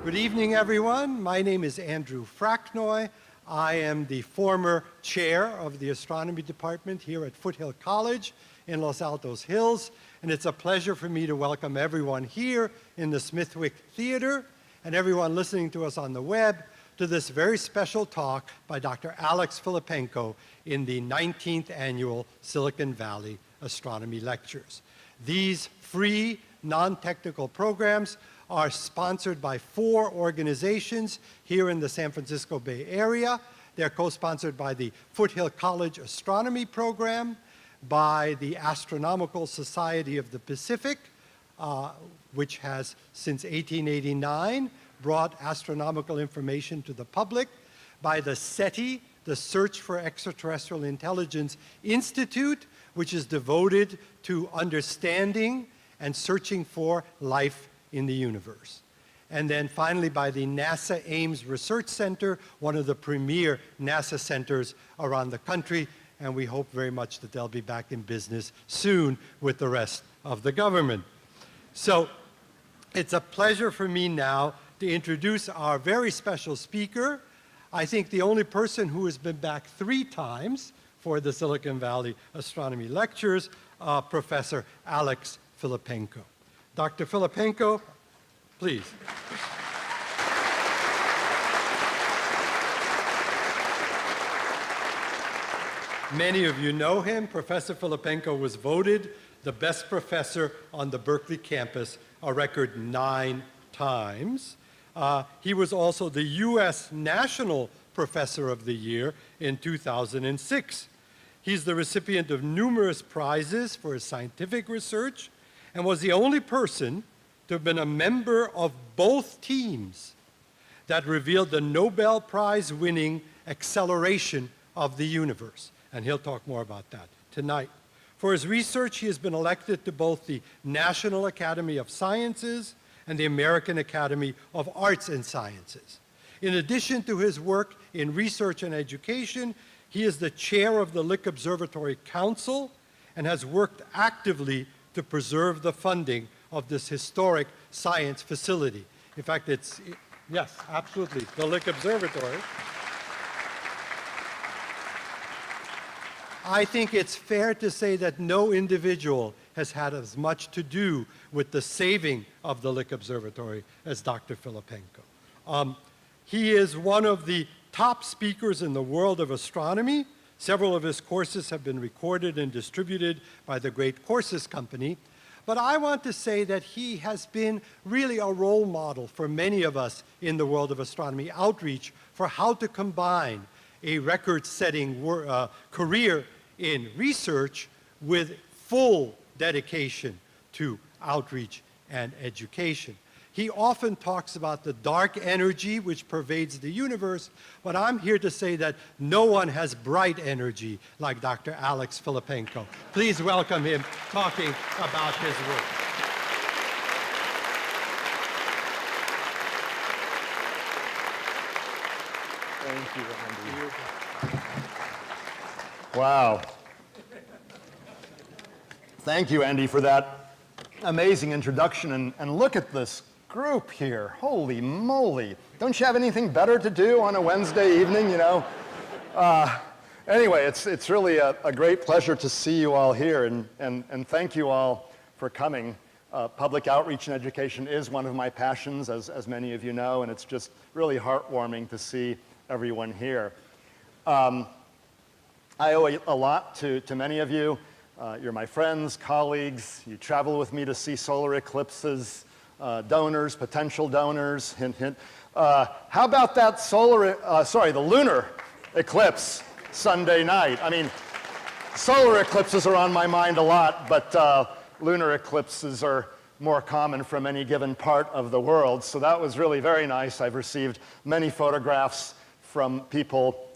Good evening, everyone. My name is Andrew Fracknoy. I am the former chair of the astronomy department here at Foothill College in Los Altos Hills, and it's a pleasure for me to welcome everyone here in the Smithwick Theater and everyone listening to us on the web to this very special talk by Dr. Alex Filippenko in the 19th annual Silicon Valley Astronomy Lectures. These free, non-technical programs are sponsored by 4 organizations here in the San Francisco Bay Area. They're co-sponsored by the Foothill College Astronomy Program, by the Astronomical Society of the Pacific, which has since 1889 brought astronomical information to the public, by the SETI, the Search for Extraterrestrial Intelligence Institute, which is devoted to understanding and searching for life in the universe. And then finally by the NASA Ames Research Center, one of the premier NASA centers around the country, and we hope very much that they'll be back in business soon with the rest of the government. So it's a pleasure for me now to introduce our very special speaker. I think the only person who has been back 3 times for the Silicon Valley Astronomy Lectures, Professor Alex Filippenko. Dr. Filippenko, please. Many of you know him. Professor Filippenko was voted the best professor on the Berkeley campus a record 9 times. He was also the U.S. National Professor of the Year in 2006. He's the recipient of numerous prizes for his scientific research and was the only person to have been a member of both teams that revealed the Nobel Prize-winning acceleration of the universe. And he'll talk more about that tonight. For his research, he has been elected to both the National Academy of Sciences and the American Academy of Arts and Sciences. In addition to his work in research and education, he is the chair of the Lick Observatory Council and has worked actively to preserve the funding of this historic science facility. In fact, yes, absolutely, the Lick Observatory. I think it's fair to say that no individual has had as much to do with the saving of the Lick Observatory as Dr. Filippenko. He is one of the top speakers in the world of astronomy. Several of his courses have been recorded and distributed by the Great Courses Company. But I want to say that he has been really a role model for many of us in the world of astronomy outreach for how to combine a record-setting career in research with full dedication to outreach and education. He often talks about the dark energy which pervades the universe, but I'm here to say that no one has bright energy like Dr. Alex Filippenko. Please welcome him talking about his work. Thank you, Andy. Wow. Thank you, Andy, for that amazing introduction. And look at this group here. Holy moly. Don't you have anything better to do on a Wednesday evening, you know? Anyway, it's really a great pleasure to see you all here, and thank you all for coming. Public outreach and education is one of my passions, as many of you know, and it's just really heartwarming to see everyone here. I owe a lot to many of you. You're my friends, colleagues. You travel with me to see solar eclipses, donors, potential donors, hint, hint. How about that the lunar eclipse Sunday night? I mean, solar eclipses are on my mind a lot, but lunar eclipses are more common from any given part of the world. So that was really very nice. I've received many photographs from people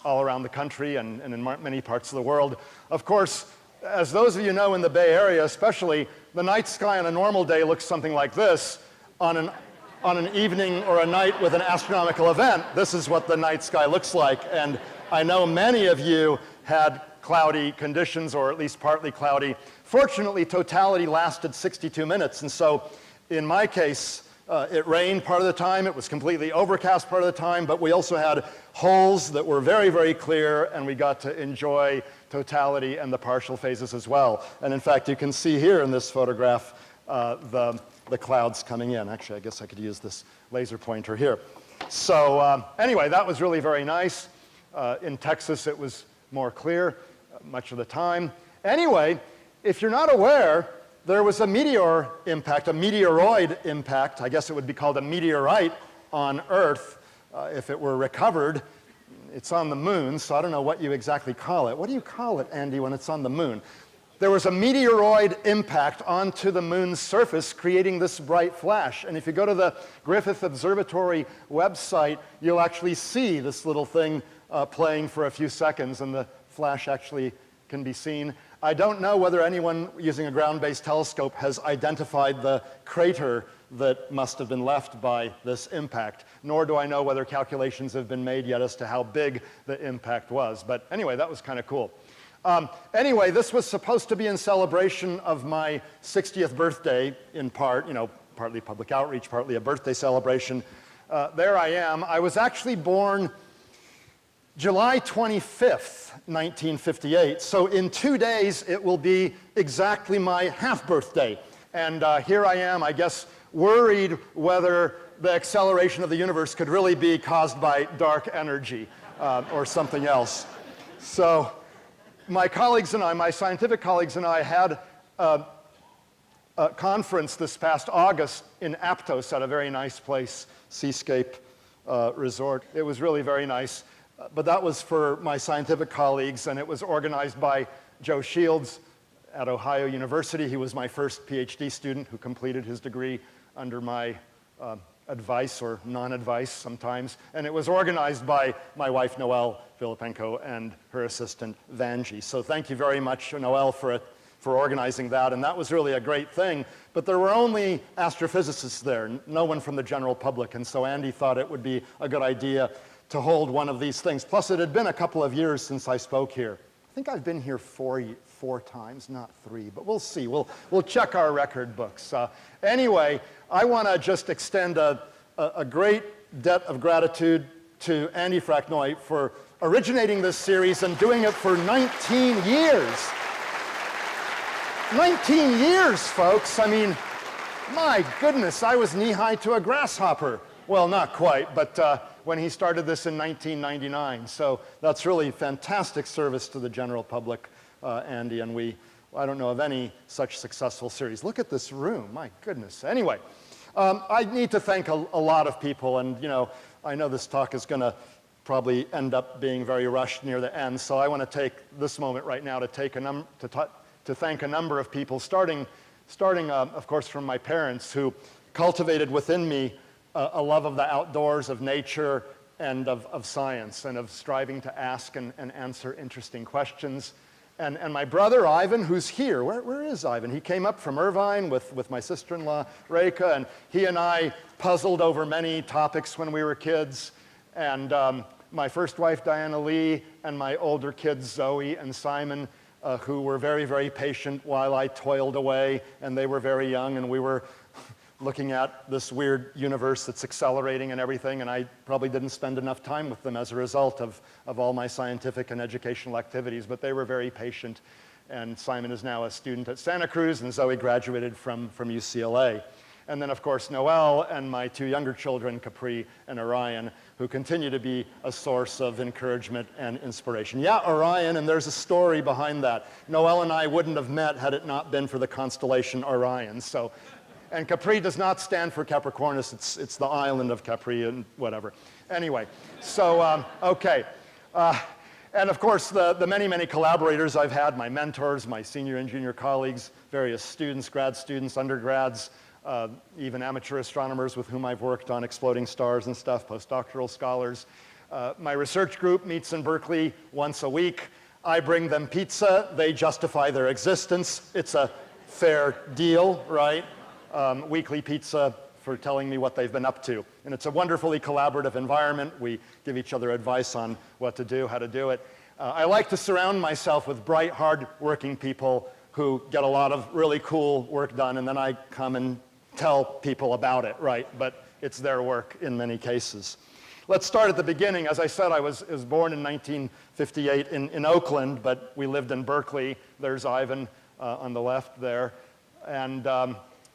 all around the country and in many parts of the world. Of course, as those of you know in the Bay Area especially, the night sky on a normal day looks something like this. On an evening or a night with an astronomical event, this is what the night sky looks like. And I know many of you had cloudy conditions, or at least partly cloudy. Fortunately, totality lasted 62 minutes. And so in my case, It rained part of the time, it was completely overcast part of the time, but we also had holes that were very, very clear, and we got to enjoy totality and the partial phases as well. And in fact, you can see here in this photograph the clouds coming in. Actually, I guess I could use this laser pointer here. So anyway, that was really very nice. In Texas, it was more clear much of the time. Anyway, if you're not aware, there was a meteor impact, a meteoroid impact. I guess it would be called a meteorite on Earth if it were recovered. It's on the moon, so I don't know what you exactly call it. What do you call it, Andy, when it's on the moon? There was a meteoroid impact onto the moon's surface, creating this bright flash. And if you go to the Griffith Observatory website, you'll actually see this little thing playing for a few seconds, and the flash actually can be seen. I don't know whether anyone using a ground-based telescope has identified the crater that must have been left by this impact, nor do I know whether calculations have been made yet as to how big the impact was. But anyway, that was kind of cool. Anyway, this was supposed to be in celebration of my 60th birthday, in part, partly public outreach, partly a birthday celebration. There I am. I was actually born July 25th, 1958. So in 2 days, it will be exactly my half birthday. And here I am, I guess, worried whether the acceleration of the universe could really be caused by dark energy or something else. So my colleagues and I, my scientific colleagues and I, had a conference this past August in Aptos at a very nice place, Seascape Resort. It was really very nice. But that was for my scientific colleagues, and it was organized by Joe Shields at Ohio University. He was my first PhD student who completed his degree under my advice or non-advice sometimes. And it was organized by my wife, Noelle Filippenko, and her assistant, Vanjie. So thank you very much, Noelle, for organizing that. And that was really a great thing. But there were only astrophysicists there, no one from the general public. And so Andy thought it would be a good idea to hold one of these things. Plus, it had been a couple of years since I spoke here. I think I've been here four times, not 3, but we'll see. We'll check our record books. Anyway, I want to just extend a great debt of gratitude to Andy Fracknoy for originating this series and doing it for 19 years. 19 years, folks. I mean, my goodness, I was knee-high to a grasshopper. Well, not quite, but when he started this in 1999. So that's really fantastic service to the general public, Andy, and I don't know of any such successful series. Look at this room, my goodness. Anyway, I need to thank a lot of people, and I know this talk is going to probably end up being very rushed near the end, so I want to take this moment right now to thank a number of people, starting of course, from my parents, who cultivated within me a love of the outdoors, of nature, and of science, and of striving to ask and answer interesting questions. And my brother, Ivan, who's here. Where is Ivan? He came up from Irvine with my sister-in-law, Reka, and he and I puzzled over many topics when we were kids. And my first wife, Diana Lee, and my older kids, Zoe and Simon, who were very, very patient while I toiled away, and they were very young, and we were looking at this weird universe that's accelerating and everything, and I probably didn't spend enough time with them as a result of all my scientific and educational activities, but they were very patient. And Simon is now a student at Santa Cruz, and Zoe graduated from UCLA. And then, of course, Noelle and my 2 younger children, Capri and Orion, who continue to be a source of encouragement and inspiration. Yeah, Orion, and there's a story behind that. Noelle and I wouldn't have met had it not been for the constellation Orion. And Capri does not stand for Capricornus. It's the island of Capri and whatever. Anyway, so, okay. And of course, the many, many collaborators I've had, my mentors, my senior and junior colleagues, various students, grad students, undergrads, even amateur astronomers with whom I've worked on exploding stars and stuff, postdoctoral scholars. My research group meets in Berkeley once a week. I bring them pizza. They justify their existence. It's a fair deal, right? Weekly pizza for telling me what they've been up to. And it's a wonderfully collaborative environment. We give each other advice on what to do, how to do it. I like to surround myself with bright, hard-working people who get a lot of really cool work done, and then I come and tell people about it, right? But it's their work in many cases. Let's start at the beginning. As I said, I was born in 1958 in Oakland, but we lived in Berkeley. There's Ivan on the left there. And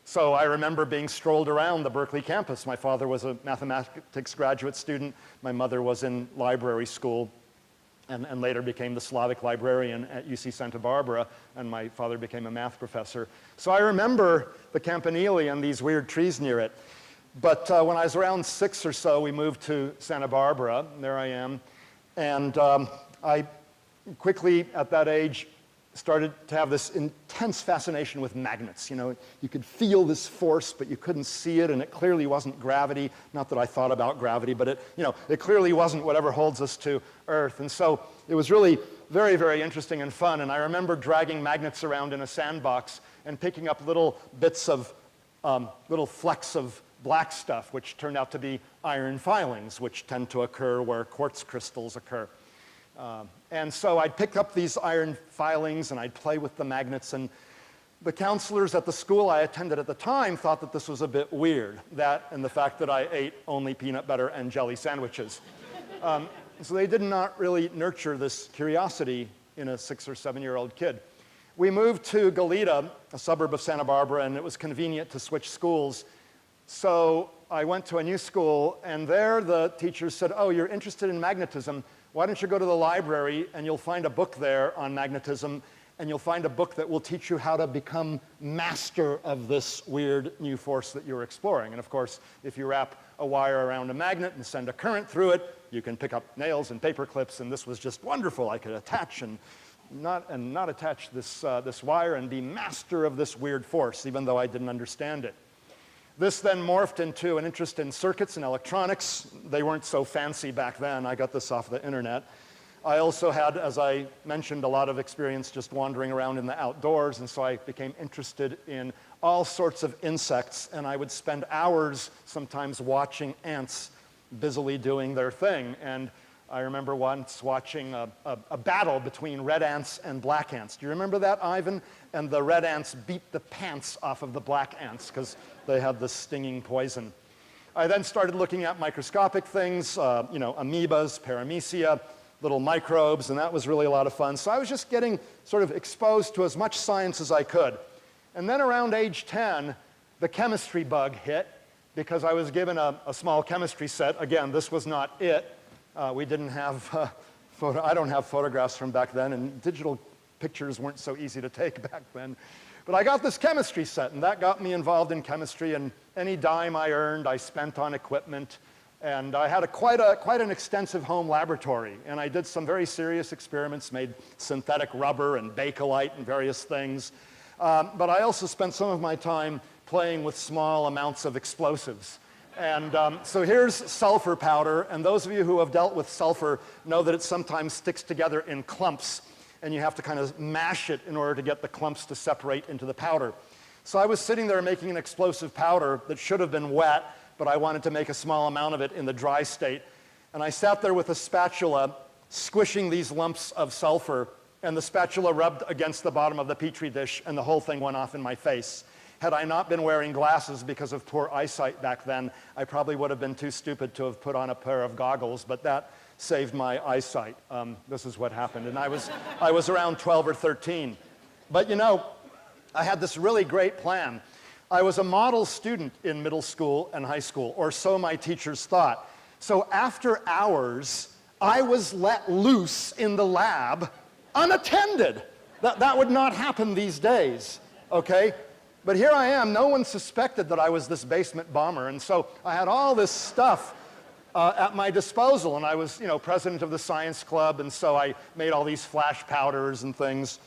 so I remember being strolled around the Berkeley campus. My father was a mathematics graduate student. My mother was in library school and later became the Slavic librarian at UC Santa Barbara, and my father became a math professor. So I remember the campanile and these weird trees near it. But when I was around 6 or so, we moved to Santa Barbara, and there I am. And I quickly, at that age, started to have this intense fascination with magnets. You know, you could feel this force, but you couldn't see it, and it clearly wasn't gravity. Not that I thought about gravity, but it clearly wasn't whatever holds us to Earth. And so it was really very, very interesting and fun. And I remember dragging magnets around in a sandbox and picking up little bits of, little flecks of black stuff, which turned out to be iron filings, which tend to occur where quartz crystals occur. And so I'd pick up these iron filings and I'd play with the magnets, and the counselors at the school I attended at the time thought that this was a bit weird, that and the fact that I ate only peanut butter and jelly sandwiches. So they did not really nurture this curiosity in a 6 or 7-year-old kid. We moved to Goleta, a suburb of Santa Barbara, and it was convenient to switch schools. So I went to a new school, and there the teachers said, "Oh, you're interested in magnetism. Why don't you go to the library, and you'll find a book there on magnetism, and you'll find a book that will teach you how to become master of this weird new force that you're exploring." And of course, if you wrap a wire around a magnet and send a current through it, you can pick up nails and paper clips, and this was just wonderful. I could attach and not attach this wire and be master of this weird force, even though I didn't understand it. This then morphed into an interest in circuits and electronics. They weren't so fancy back then. I got this off the internet. I also had, as I mentioned, a lot of experience just wandering around in the outdoors, and so I became interested in all sorts of insects, and I would spend hours sometimes watching ants busily doing their thing. And I remember once watching a battle between red ants and black ants. Do you remember that, Ivan? And the red ants beat the pants off of the black ants because they had this stinging poison. I then started looking at microscopic things, amoebas, paramecia, little microbes, and that was really a lot of fun. So I was just getting sort of exposed to as much science as I could. And then around age 10, the chemistry bug hit because I was given a small chemistry set. Again, this was not it. We didn't have I don't have photographs from back then, and digital pictures weren't so easy to take back then. But I got this chemistry set, and that got me involved in chemistry, and any dime I earned, I spent on equipment. And I had quite an extensive home laboratory, and I did some very serious experiments, made synthetic rubber and Bakelite and various things. But I also spent some of my time playing with small amounts of explosives. And so here's sulfur powder, and those of you who have dealt with sulfur know that it sometimes sticks together in clumps, and you have to kind of mash it in order to get the clumps to separate into the powder. So I was sitting there making an explosive powder that should have been wet, but I wanted to make a small amount of it in the dry state. And I sat there with a spatula, squishing these lumps of sulfur, and the spatula rubbed against the bottom of the Petri dish, and the whole thing went off in my face. Had I not been wearing glasses because of poor eyesight back then, I probably would have been too stupid to have put on a pair of goggles, but that saved my eyesight. This is what happened, and I was around 12 or 13. But you know, I had this really great plan. I was a model student in middle school and high school, or so my teachers thought. So after hours, I was let loose in the lab unattended. That would not happen these days, okay? But here I am, no one suspected that I was this basement bomber, and so I had all this stuff at my disposal, and I was, president of the science club, and so I made all these flash powders and things.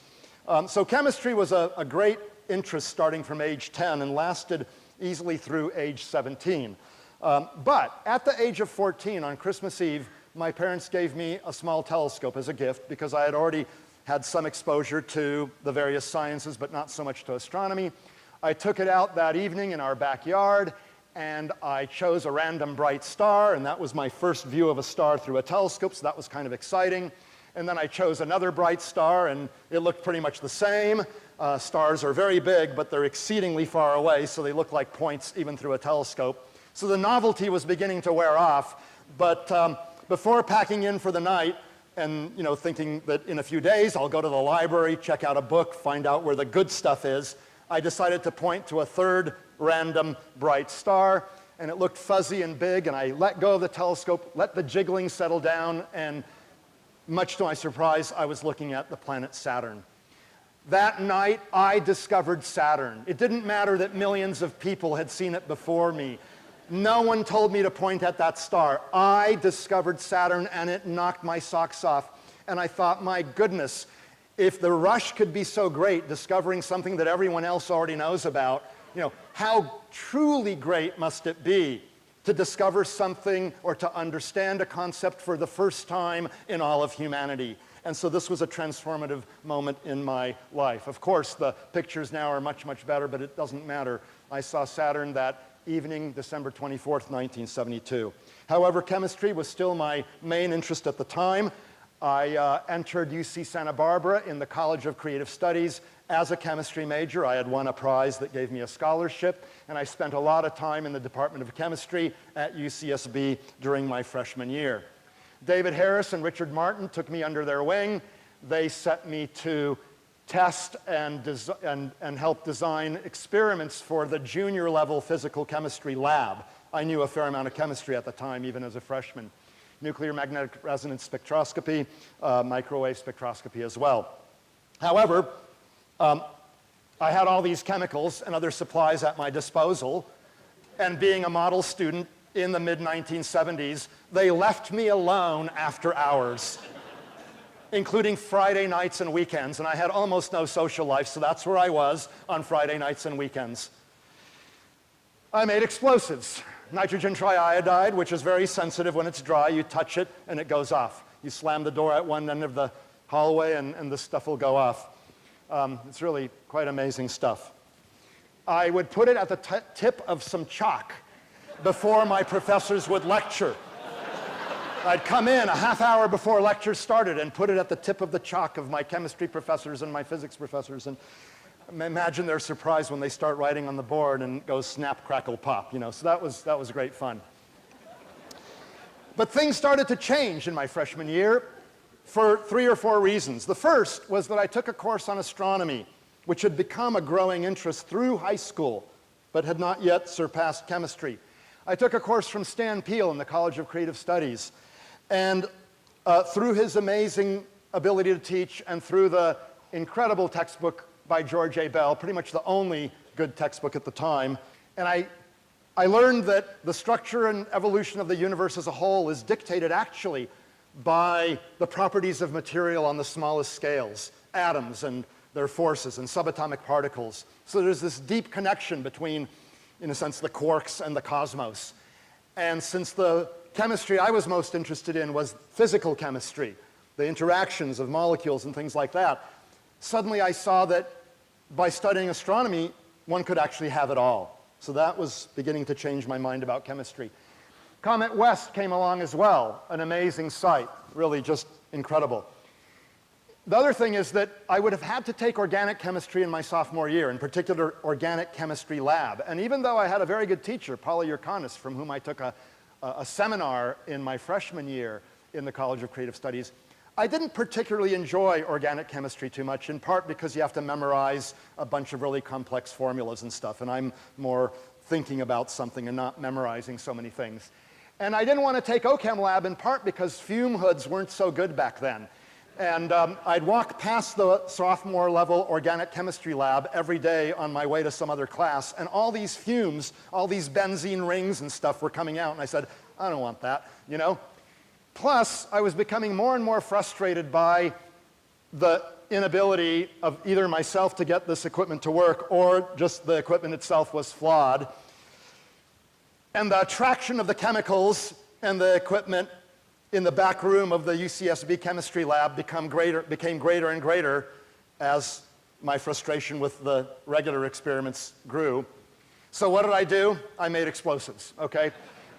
So chemistry was a great interest starting from age 10 and lasted easily through age 17. But at the age of 14, on Christmas Eve, my parents gave me a small telescope as a gift because I had already had some exposure to the various sciences, but not so much to astronomy. I took it out that evening in our backyard, and I chose a random bright star, and that was my first view of a star through a telescope, so that was kind of exciting. And then I chose another bright star, and it looked pretty much the same. stars are very big, but they're exceedingly far away, so they look like points even through a telescope. So the novelty was beginning to wear off, but before packing in for the night and thinking that in a few days I'll go to the library, check out a book, find out where the good stuff is, I decided to point to a third random bright star, and it looked fuzzy and big, and I let go of the telescope, let the jiggling settle down, and much to my surprise, I was looking at the planet Saturn. That night, I discovered Saturn. It didn't matter that millions of people had seen it before me. No one told me to point at that star. I discovered Saturn, and it knocked my socks off. And I thought, my goodness, if the rush could be so great, discovering something that everyone else already knows about, how truly great must it be to discover something or to understand a concept for the first time in all of humanity. And so this was a transformative moment in my life. Of course, the pictures now are much, much better, but it doesn't matter. I saw Saturn that evening, December 24th, 1972. However, chemistry was still my main interest at the time. I entered UC Santa Barbara in the College of Creative Studies as a chemistry major. I had won a prize that gave me a scholarship, and I spent a lot of time in the Department of Chemistry at UCSB during my freshman year. David Harris and Richard Martin took me under their wing. They set me to test and help design experiments for the junior level physical chemistry lab. I knew a fair amount of chemistry at the time, even as a freshman. Nuclear magnetic resonance spectroscopy, microwave spectroscopy as well. However, I had all these chemicals and other supplies at my disposal, and being a model student in the mid-1970s, they left me alone after hours, including Friday nights and weekends, and I had almost no social life, so that's where I was on Friday nights and weekends. I made explosives. Nitrogen triiodide, which is very sensitive when it's dry. You touch it, and it goes off. You slam the door at one end of the hallway, and the stuff will go off. It's really quite amazing stuff. I would put it at the tip of some chalk before my professors would lecture. I'd come in a half hour before lecture started and put it at the tip of the chalk of my chemistry professors and my physics professors, and imagine their surprise when they start writing on the board and it goes snap, crackle, pop, so that was great fun. But things started to change in my freshman year for 3 or 4 reasons. The first was that I took a course on astronomy, which had become a growing interest through high school, but had not yet surpassed chemistry. I took a course from Stan Peele in the College of Creative Studies, and through his amazing ability to teach and through the incredible textbook by George A. Bell, pretty much the only good textbook at the time, and I learned that the structure and evolution of the universe as a whole is dictated actually by the properties of material on the smallest scales, atoms and their forces and subatomic particles. So there's this deep connection between, in a sense, the quarks and the cosmos. And since the chemistry I was most interested in was physical chemistry, the interactions of molecules and things like that, suddenly I saw that by studying astronomy, one could actually have it all. So that was beginning to change my mind about chemistry. Comet West came along as well, an amazing sight, really just incredible. The other thing is that I would have had to take organic chemistry in my sophomore year, in particular organic chemistry lab. And even though I had a very good teacher, Paula Yurkanis, from whom I took a seminar in my freshman year in the College of Creative Studies, I didn't particularly enjoy organic chemistry too much, in part because you have to memorize a bunch of really complex formulas and stuff, and I'm more thinking about something and not memorizing so many things. And I didn't want to take OChem lab in part because fume hoods weren't so good back then. And I'd walk past the sophomore level organic chemistry lab every day on my way to some other class, and all these fumes, all these benzene rings and stuff were coming out, and I said, I don't want that, Plus, I was becoming more and more frustrated by the inability of either myself to get this equipment to work or just the equipment itself was flawed. And the attraction of the chemicals and the equipment in the back room of the UCSB chemistry lab became greater and greater as my frustration with the regular experiments grew. So what did I do? I made explosives, okay?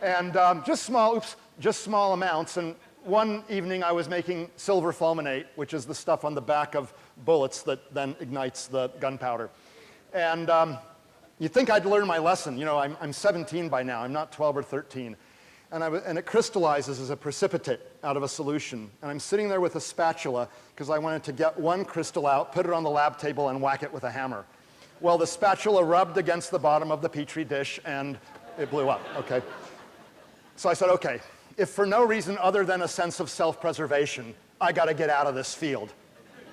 And just small amounts. And one evening I was making silver fulminate, which is the stuff on the back of bullets that then ignites the gunpowder. And you'd think I'd learn my lesson. You know, I'm 17 by now. I'm not 12 or 13. And it crystallizes as a precipitate out of a solution. And I'm sitting there with a spatula because I wanted to get one crystal out, put it on the lab table, and whack it with a hammer. Well, the spatula rubbed against the bottom of the Petri dish, and it blew up, okay? So I said, okay, if for no reason other than a sense of self-preservation, I got to get out of this field,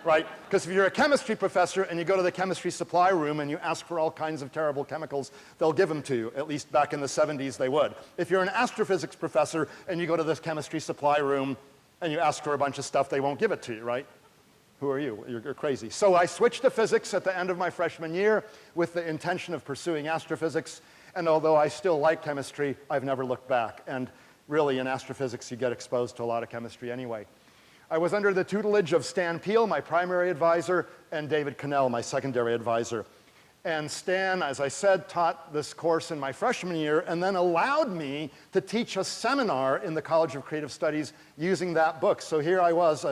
right? Because if you're a chemistry professor and you go to the chemistry supply room and you ask for all kinds of terrible chemicals, they'll give them to you. At least back in the 70s, they would. If you're an astrophysics professor and you go to this chemistry supply room and you ask for a bunch of stuff, they won't give it to you, right? Who are you? You're crazy. So I switched to physics at the end of my freshman year with the intention of pursuing astrophysics. And although I still like chemistry, I've never looked back. And really, in astrophysics, you get exposed to a lot of chemistry anyway. I was under the tutelage of Stan Peele, my primary advisor, and David Cannell, my secondary advisor. And Stan, as I said, taught this course in my freshman year and then allowed me to teach a seminar in the College of Creative Studies using that book. So here I was,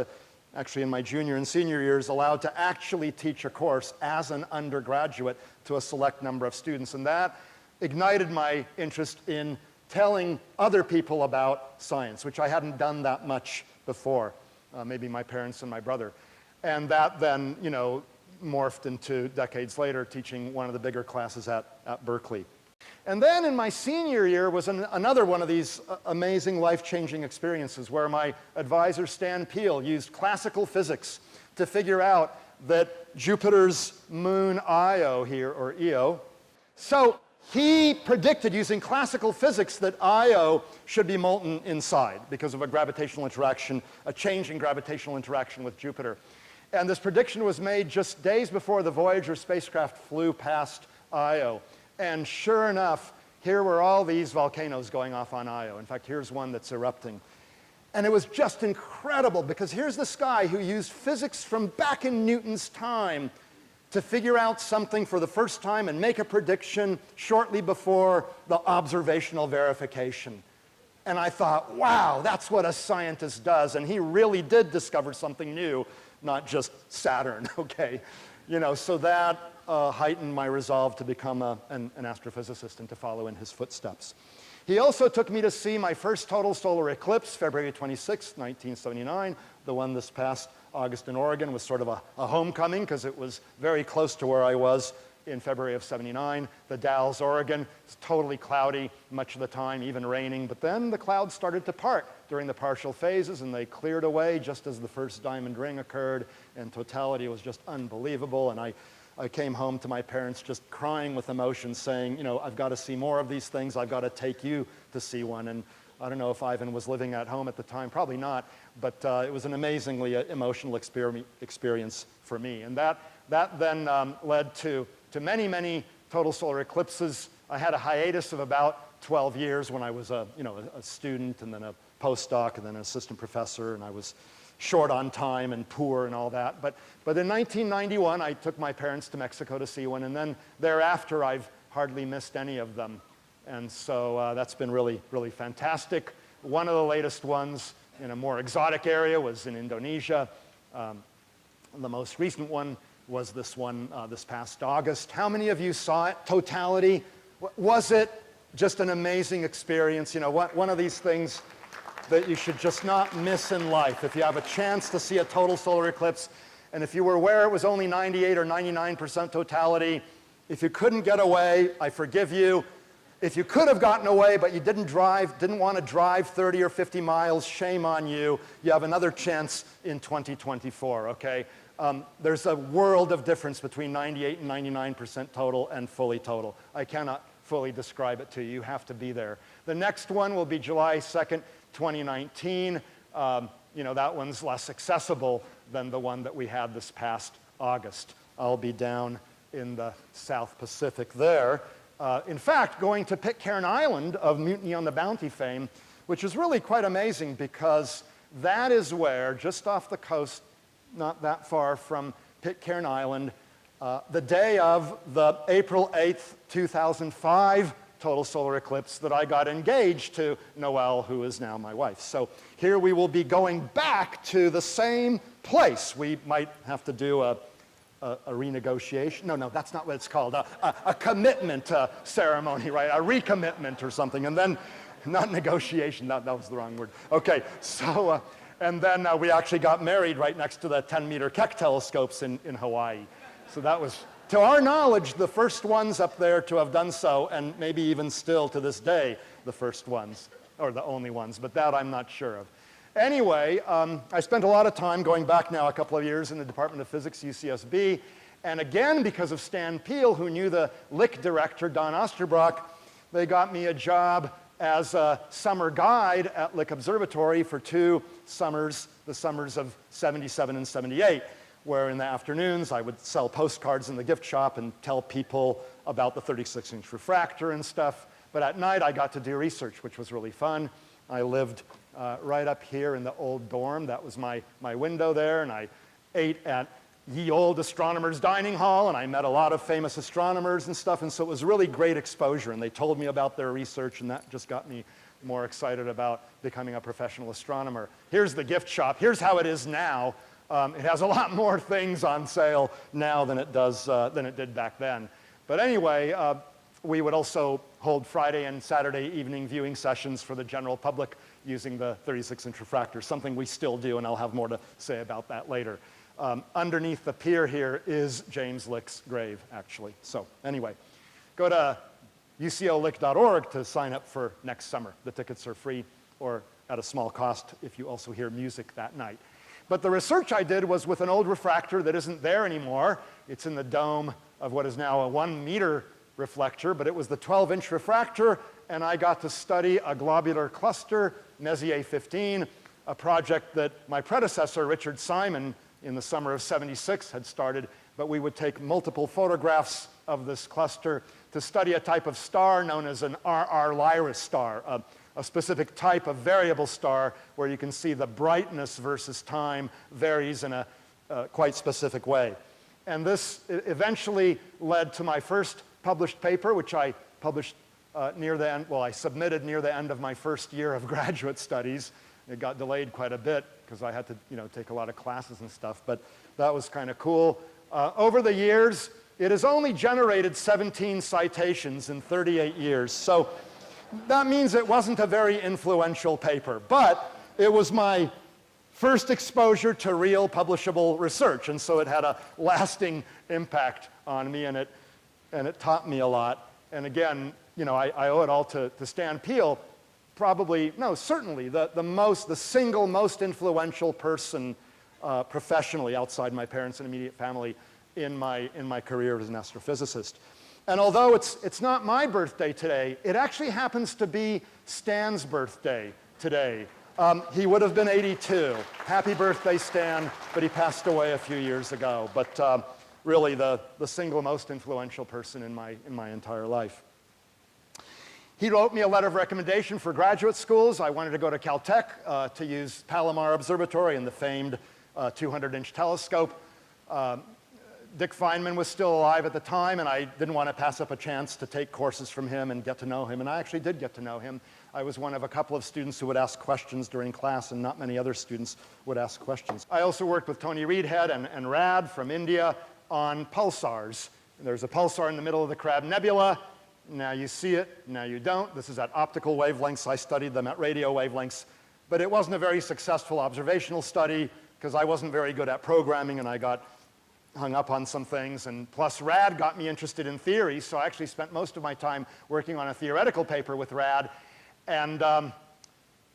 actually in my junior and senior years, allowed to actually teach a course as an undergraduate to a select number of students. And that ignited my interest in telling other people about science, which I hadn't done that much before, maybe my parents and my brother. And that then, you know, morphed into, decades later, teaching one of the bigger classes at Berkeley. And then in my senior year was another one of these amazing life-changing experiences where my advisor, Stan Peele, used classical physics to figure out that Jupiter's moon Io here, or Io, so he predicted using classical physics that Io should be molten inside because of a gravitational interaction, a change in gravitational interaction with Jupiter. And this prediction was made just days before the Voyager spacecraft flew past Io. And sure enough, here were all these volcanoes going off on Io. In fact, here's one that's erupting. And it was just incredible because here's this guy who used physics from back in Newton's time to figure out something for the first time and make a prediction shortly before the observational verification. And I thought, wow, that's what a scientist does. And he really did discover something new, not just Saturn, okay? You know, so that heightened my resolve to become an astrophysicist and to follow in his footsteps. He also took me to see my first total solar eclipse, February 26, 1979. The one this past August in Oregon was sort of a homecoming because it was very close to where I was in February of 79. The Dalles, Oregon, it's totally cloudy much of the time, even raining. But then the clouds started to part during the partial phases, and they cleared away just as the first diamond ring occurred. And totality was just unbelievable. And I came home to my parents just crying with emotion, saying, you know, I've got to see more of these things. I've got to take you to see one. And I don't know if Ivan was living at home at the time, probably not, but it was an amazingly emotional experience for me. And that then led to many, many total solar eclipses. I had a hiatus of about 12 years when I was a student and then a postdoc and then an assistant professor, and I was short on time and poor and all that. But in 1991, I took my parents to Mexico to see one, and then thereafter, I've hardly missed any of them. And so that's been really, really fantastic. One of the latest ones in a more exotic area was in Indonesia. The most recent one was this one this past August. How many of you saw it? Totality. Was it just an amazing experience? You know, one of these things that you should just not miss in life. If you have a chance to see a total solar eclipse, and if you were aware it was only 98 or 99% totality, if you couldn't get away, I forgive you. If you could have gotten away, but you didn't want to drive 30 or 50 miles, shame on you. You have another chance in 2024, okay? There's a world of difference between 98 and 99% total and fully total. I cannot fully describe it to you. You have to be there. The next one will be July 2nd, 2019. You know, that one's less accessible than the one that we had this past August. I'll be down in the South Pacific there. In fact, going to Pitcairn Island of Mutiny on the Bounty fame, which is really quite amazing because that is where, just off the coast, not that far from Pitcairn Island, the day of the April 8th, 2005 total solar eclipse that I got engaged to Noelle, who is now my wife. So here we will be going back to the same place. We might have to do a renegotiation. No, that's not what it's called. A commitment ceremony, right? A recommitment or something. And then, not negotiation, that was the wrong word. Okay, so, and then we actually got married right next to the 10-meter Keck telescopes in Hawaii. So that was, to our knowledge, the first ones up there to have done so, and maybe even still to this day, the first ones, or the only ones, but that I'm not sure of. Anyway, I spent a lot of time going back now a couple of years in the Department of Physics, UCSB, and again, because of Stan Peele, who knew the Lick director, Don Osterbrock, they got me a job as a summer guide at Lick Observatory for 2 summers, the summers of 77 and 78, where in the afternoons I would sell postcards in the gift shop and tell people about the 36-inch refractor and stuff. But at night I got to do research, which was really fun. I lived right up here in the old dorm. That was my window there, and I ate at ye old astronomers' dining hall, and I met a lot of famous astronomers and stuff, and so it was really great exposure, and they told me about their research, and that just got me more excited about becoming a professional astronomer. Here's the gift shop. Here's how it is now. It has a lot more things on sale now than it did back then. But anyway, we would also hold Friday and Saturday evening viewing sessions for the general public using the 36-inch refractor, something we still do, and I'll have more to say about that later. Underneath the pier here is James Lick's grave, actually. So anyway, go to ucolick.org to sign up for next summer. The tickets are free or at a small cost if you also hear music that night. But the research I did was with an old refractor that isn't there anymore. It's in the dome of what is now a 1-meter reflector, but it was the 12-inch refractor, and I got to study a globular cluster, Messier 15, a project that my predecessor, Richard Simon, in the summer of '76 had started, but we would take multiple photographs of this cluster to study a type of star known as an RR Lyrae star, a specific type of variable star where you can see the brightness versus time varies in a quite specific way. And this eventually led to my first published paper, which I published near the end, well, I submitted near the end of my first year of graduate studies. It got delayed quite a bit because I had to, take a lot of classes and stuff, but that was kind of cool. Over the years, it has only generated 17 citations in 38 years, so that means it wasn't a very influential paper, but it was my first exposure to real publishable research, and so it had a lasting impact on me, and it taught me a lot. And again, I owe it all to Stan Peele. Certainly the single most influential person professionally outside my parents and immediate family in my career as an astrophysicist. And although it's not my birthday today, it actually happens to be Stan's birthday today. He would have been 82. Happy birthday, Stan, but he passed away a few years ago. But really the single most influential person in my entire life. He wrote me a letter of recommendation for graduate schools. I wanted to go to Caltech to use Palomar Observatory and the famed 200-inch telescope. Dick Feynman was still alive at the time, and I didn't want to pass up a chance to take courses from him and get to know him, and I actually did get to know him. I was one of a couple of students who would ask questions during class, and not many other students would ask questions. I also worked with Tony Reedhead and Rad from India on pulsars. There's a pulsar in the middle of the Crab Nebula. Now you see it, now you don't. This is at optical wavelengths. I studied them at radio wavelengths. But it wasn't a very successful observational study because I wasn't very good at programming and I got hung up on some things. And plus Rad got me interested in theory, so I actually spent most of my time working on a theoretical paper with Rad. And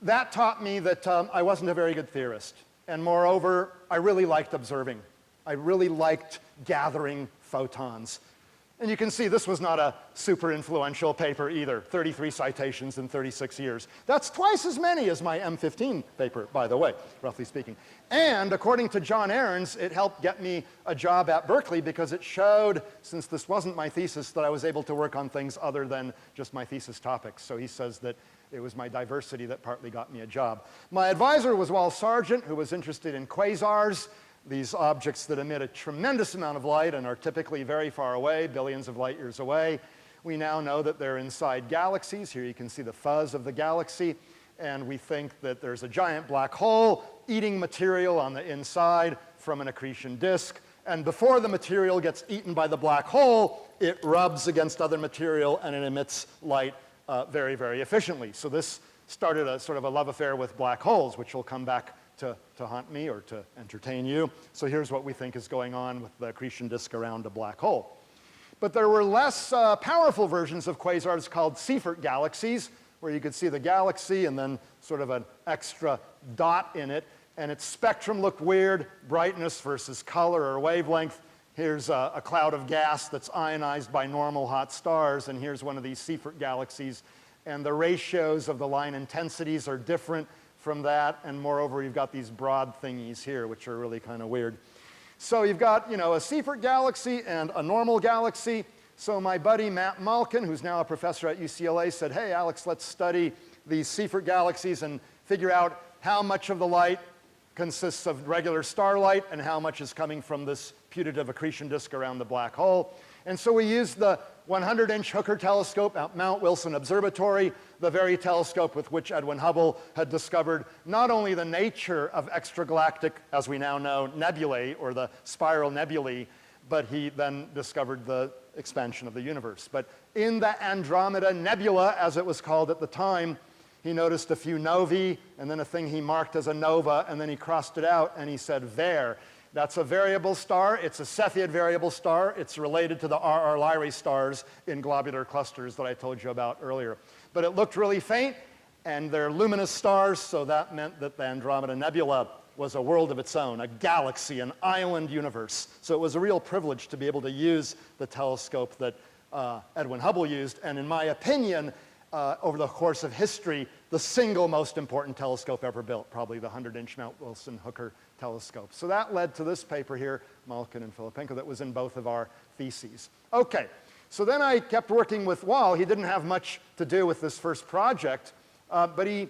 that taught me that I wasn't a very good theorist. And moreover, I really liked observing. I really liked gathering photons. And you can see this was not a super influential paper either, 33 citations in 36 years. That's twice as many as my M15 paper, by the way, roughly speaking. And according to John Ahrens, it helped get me a job at Berkeley because it showed, since this wasn't my thesis, that I was able to work on things other than just my thesis topics. So he says that it was my diversity that partly got me a job. My advisor was Wal Sargent, who was interested in quasars, these objects that emit a tremendous amount of light and are typically very far away, billions of light years away. We now know that they're inside galaxies. Here you can see the fuzz of the galaxy. And we think that there's a giant black hole eating material on the inside from an accretion disk. And before the material gets eaten by the black hole, it rubs against other material and it emits light very, very efficiently. So this started a sort of a love affair with black holes, which will come back to haunt me or to entertain you. So here's what we think is going on with the accretion disk around a black hole. But there were less powerful versions of quasars called Seyfert galaxies, where you could see the galaxy and then sort of an extra dot in it. And its spectrum looked weird, brightness versus color or wavelength. Here's a cloud of gas that's ionized by normal hot stars, and here's one of these Seyfert galaxies. And the ratios of the line intensities are different from that, and moreover, you've got these broad thingies here, which are really kind of weird. So you've got, a Seyfert galaxy and a normal galaxy. So my buddy Matt Malkin, who's now a professor at UCLA, said, hey, Alex, let's study these Seyfert galaxies and figure out how much of the light consists of regular starlight and how much is coming from this putative accretion disk around the black hole. And so we used the 100-inch Hooker telescope at Mount Wilson Observatory, the very telescope with which Edwin Hubble had discovered not only the nature of extragalactic, as we now know, nebulae, or the spiral nebulae, but he then discovered the expansion of the universe. But in the Andromeda Nebula, as it was called at the time, he noticed a few novae, and then a thing he marked as a nova, and then he crossed it out, and he said, there. That's a variable star. It's a Cepheid variable star. It's related to the RR Lyrae stars in globular clusters that I told you about earlier. But it looked really faint, and they're luminous stars, so that meant that the Andromeda Nebula was a world of its own, a galaxy, an island universe. So it was a real privilege to be able to use the telescope that Edwin Hubble used, and in my opinion, over the course of history, the single most important telescope ever built, probably the 100-inch Mount Wilson Hooker telescope. So that led to this paper here, Malkin and Filippenko, that was in both of our theses. Okay, so then I kept working with Wall. He didn't have much to do with this first project, but he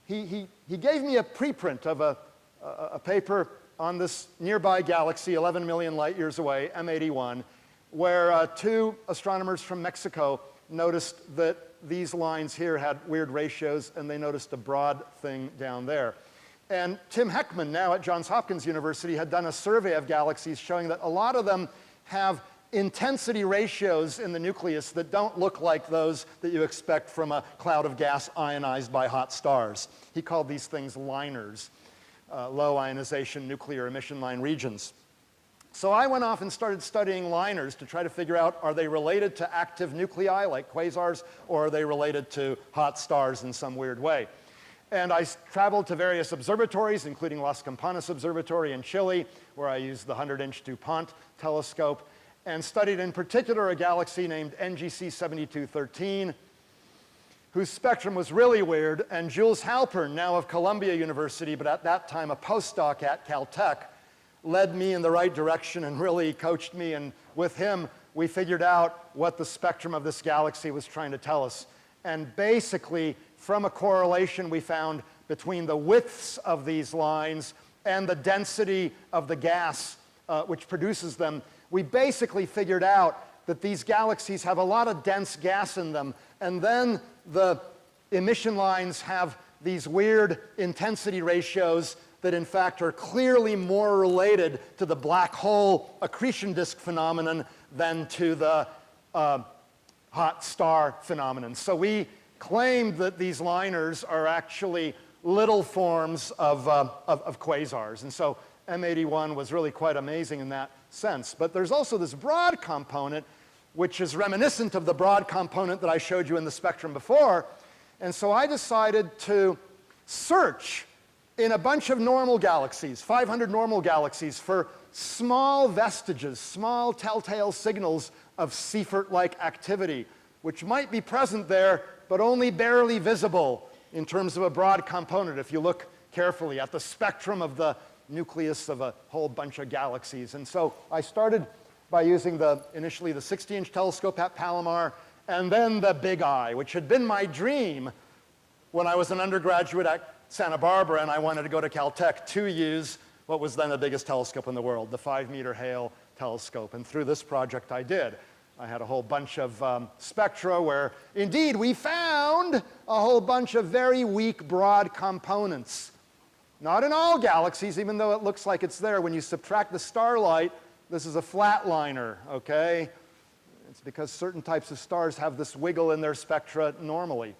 gave me a preprint of a paper on this nearby galaxy, 11 million light years away, M81, where two astronomers from Mexico noticed that these lines here had weird ratios, and they noticed a broad thing down there. And Tim Heckman, now at Johns Hopkins University, had done a survey of galaxies showing that a lot of them have intensity ratios in the nucleus that don't look like those that you expect from a cloud of gas ionized by hot stars. He called these things liners, low ionization nuclear emission line regions. So I went off and started studying liners to try to figure out, are they related to active nuclei like quasars, or are they related to hot stars in some weird way? And I traveled to various observatories, including Las Campanas Observatory in Chile, where I used the 100-inch DuPont telescope, and studied in particular a galaxy named NGC 7213, whose spectrum was really weird. And Jules Halpern, now of Columbia University, but at that time a postdoc at Caltech, led me in the right direction and really coached me, and with him we figured out what the spectrum of this galaxy was trying to tell us. And basically, from a correlation we found between the widths of these lines and the density of the gas which produces them, we basically figured out that these galaxies have a lot of dense gas in them, and then the emission lines have these weird intensity ratios that in fact are clearly more related to the black hole accretion disk phenomenon than to the hot star phenomenon. So we claimed that these liners are actually little forms of quasars. And so M81 was really quite amazing in that sense. But there's also this broad component, which is reminiscent of the broad component that I showed you in the spectrum before. And so I decided to search in a bunch of normal galaxies, 500 normal galaxies, for small vestiges, small telltale signals of Seyfert-like activity, which might be present there, but only barely visible in terms of a broad component if you look carefully at the spectrum of the nucleus of a whole bunch of galaxies. And so I started by using initially the 60-inch telescope at Palomar, and then the big eye, which had been my dream when I was an undergraduate at Santa Barbara, and I wanted to go to Caltech to use what was then the biggest telescope in the world, the 5-meter Hale telescope. And through this project I did. I had a whole bunch of spectra where, indeed, we found a whole bunch of very weak, broad components. Not in all galaxies, even though it looks like it's there. When you subtract the starlight, this is a flatliner, okay? It's because certain types of stars have this wiggle in their spectra normally.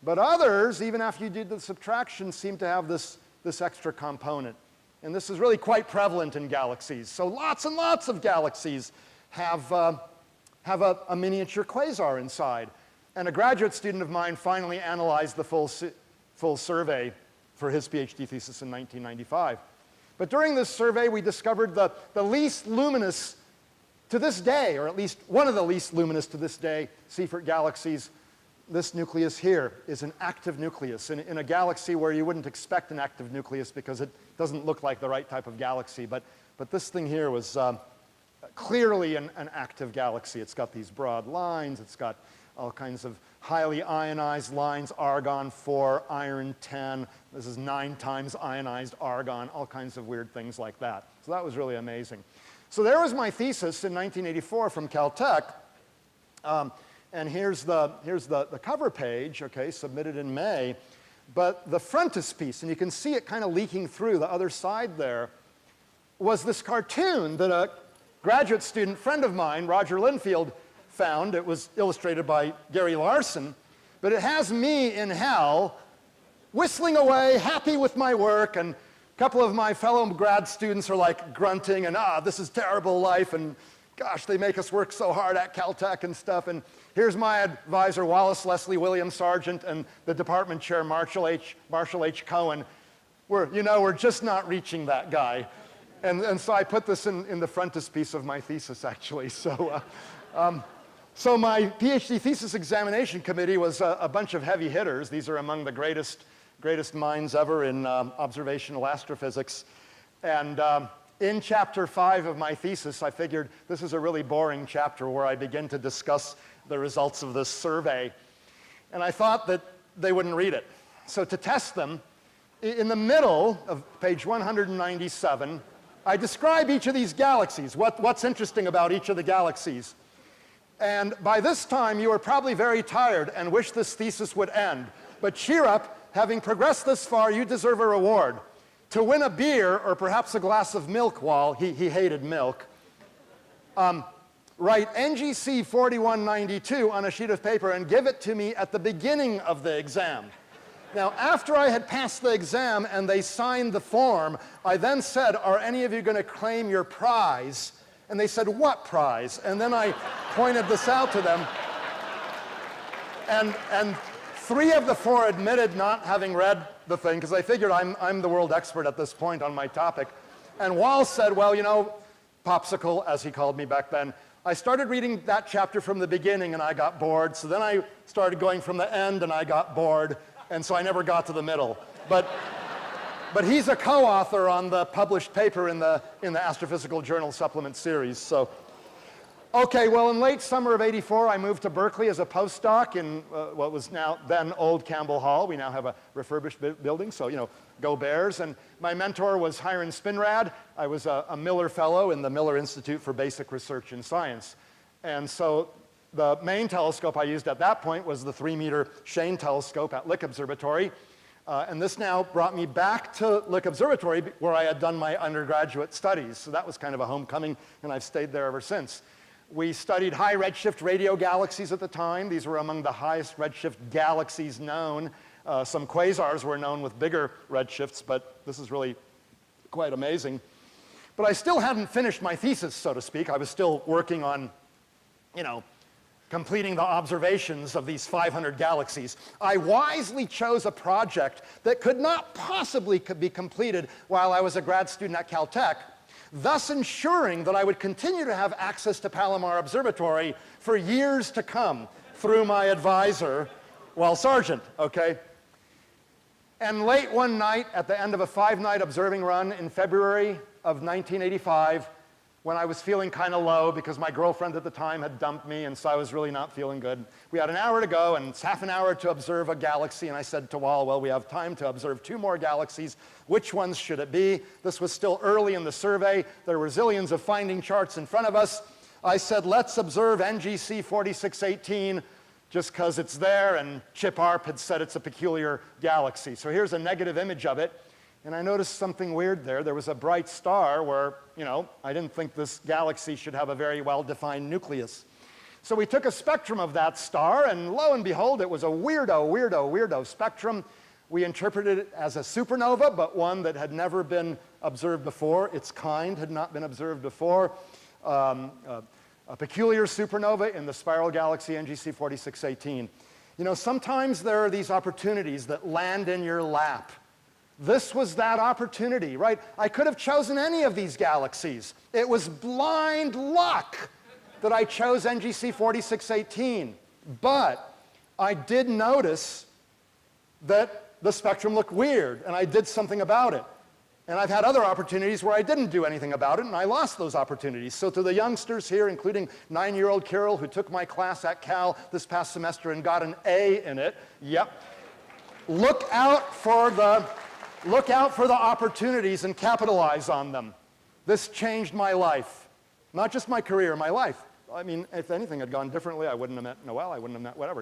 But others, even after you did the subtraction, seem to have this extra component. And this is really quite prevalent in galaxies. So lots and lots of galaxies have a miniature quasar inside. And a graduate student of mine finally analyzed the full survey for his PhD thesis in 1995. But during this survey, we discovered the least luminous to this day, or at least one of the least luminous to this day, Seyfert galaxies. This nucleus here is an active nucleus in a galaxy where you wouldn't expect an active nucleus because it doesn't look like the right type of galaxy. But this thing here was clearly an active galaxy. It's got these broad lines. It's got all kinds of highly ionized lines, argon 4, iron 10. This is 9 times ionized argon, all kinds of weird things like that. So that was really amazing. So there was my thesis in 1984 from Caltech. And here's the cover page, okay, submitted in May. But the frontispiece, and you can see it kind of leaking through the other side there, was this cartoon that a graduate student friend of mine, Roger Linfield, found. It was illustrated by Gary Larson. But it has me in hell, whistling away, happy with my work, and a couple of my fellow grad students are like grunting and, this is terrible life, and gosh, they make us work so hard at Caltech and stuff. And here's my advisor, Wallace Leslie William Sargent, and the department chair, Marshall H. Cohen. We're just not reaching that guy. And so I put this in the frontispiece of my thesis, actually. So my PhD thesis examination committee was a bunch of heavy hitters. These are among the greatest minds ever in observational astrophysics. And in chapter 5 of my thesis, I figured this is a really boring chapter where I begin to discuss the results of this survey. And I thought that they wouldn't read it. So to test them, in the middle of page 197, I describe each of these galaxies, what's interesting about each of the galaxies. And by this time, you are probably very tired and wish this thesis would end. But cheer up, having progressed this far, you deserve a reward. To win a beer or perhaps a glass of milk, Wall, he hated milk, write NGC 4192 on a sheet of paper and give it to me at the beginning of the exam. Now, after I had passed the exam and they signed the form, I then said, are any of you going to claim your prize? And they said, what prize? And then I pointed this out to them. And 3 of the 4 admitted not having read the thing, because I figured I'm the world expert at this point on my topic. And Wall said, well, Popsicle, as he called me back then, I started reading that chapter from the beginning and I got bored. So then I started going from the end and I got bored. And so I never got to the middle. But he's a co-author on the published paper in the Astrophysical Journal supplement series. So, okay, well, in late summer of '84, I moved to Berkeley as a postdoc in what was then Old Campbell Hall. We now have a refurbished building, so, go Bears. And my mentor was Hiram Spinrad. I was a Miller Fellow in the Miller Institute for Basic Research in Science. And so the main telescope I used at that point was the 3-meter Shane telescope at Lick Observatory. And this now brought me back to Lick Observatory where I had done my undergraduate studies. So that was kind of a homecoming, and I've stayed there ever since. We studied high redshift radio galaxies at the time. These were among the highest redshift galaxies known. Some quasars were known with bigger redshifts, but this is really quite amazing. But I still hadn't finished my thesis, so to speak. I was still working on, completing the observations of these 500 galaxies. I wisely chose a project that could not possibly be completed while I was a grad student at Caltech, thus ensuring that I would continue to have access to Palomar Observatory for years to come through my advisor, Sargent, okay? And late one night, at the end of a 5-night observing run in February of 1985, when I was feeling kind of low because my girlfriend at the time had dumped me, and so I was really not feeling good. We had an hour to go and it's half an hour to observe a galaxy, and I said to Wall, well, we have time to observe 2 more galaxies. Which ones should it be? This was still early in the survey. There were zillions of finding charts in front of us. I said, let's observe NGC 4618 just because it's there, and Chip Arp had said it's a peculiar galaxy. So here's a negative image of it, and I noticed something weird there. There was a bright star where, I didn't think this galaxy should have a very well-defined nucleus. So we took a spectrum of that star, and lo and behold, it was a weirdo spectrum. We interpreted it as a supernova, but one that had never been observed before. Its kind had not been observed before. A peculiar supernova in the spiral galaxy NGC 4618. Sometimes there are these opportunities that land in your lap. This was that opportunity, right? I could have chosen any of these galaxies. It was blind luck that I chose NGC 4618. But I did notice that the spectrum looked weird, and I did something about it. And I've had other opportunities where I didn't do anything about it, and I lost those opportunities. So to the youngsters here, including 9-year-old Carol, who took my class at Cal this past semester and got an A in it, yep, look out for the opportunities and capitalize on them. This changed my life. Not just my career, my life. I mean, if anything had gone differently, I wouldn't have met Noel, I wouldn't have met whatever,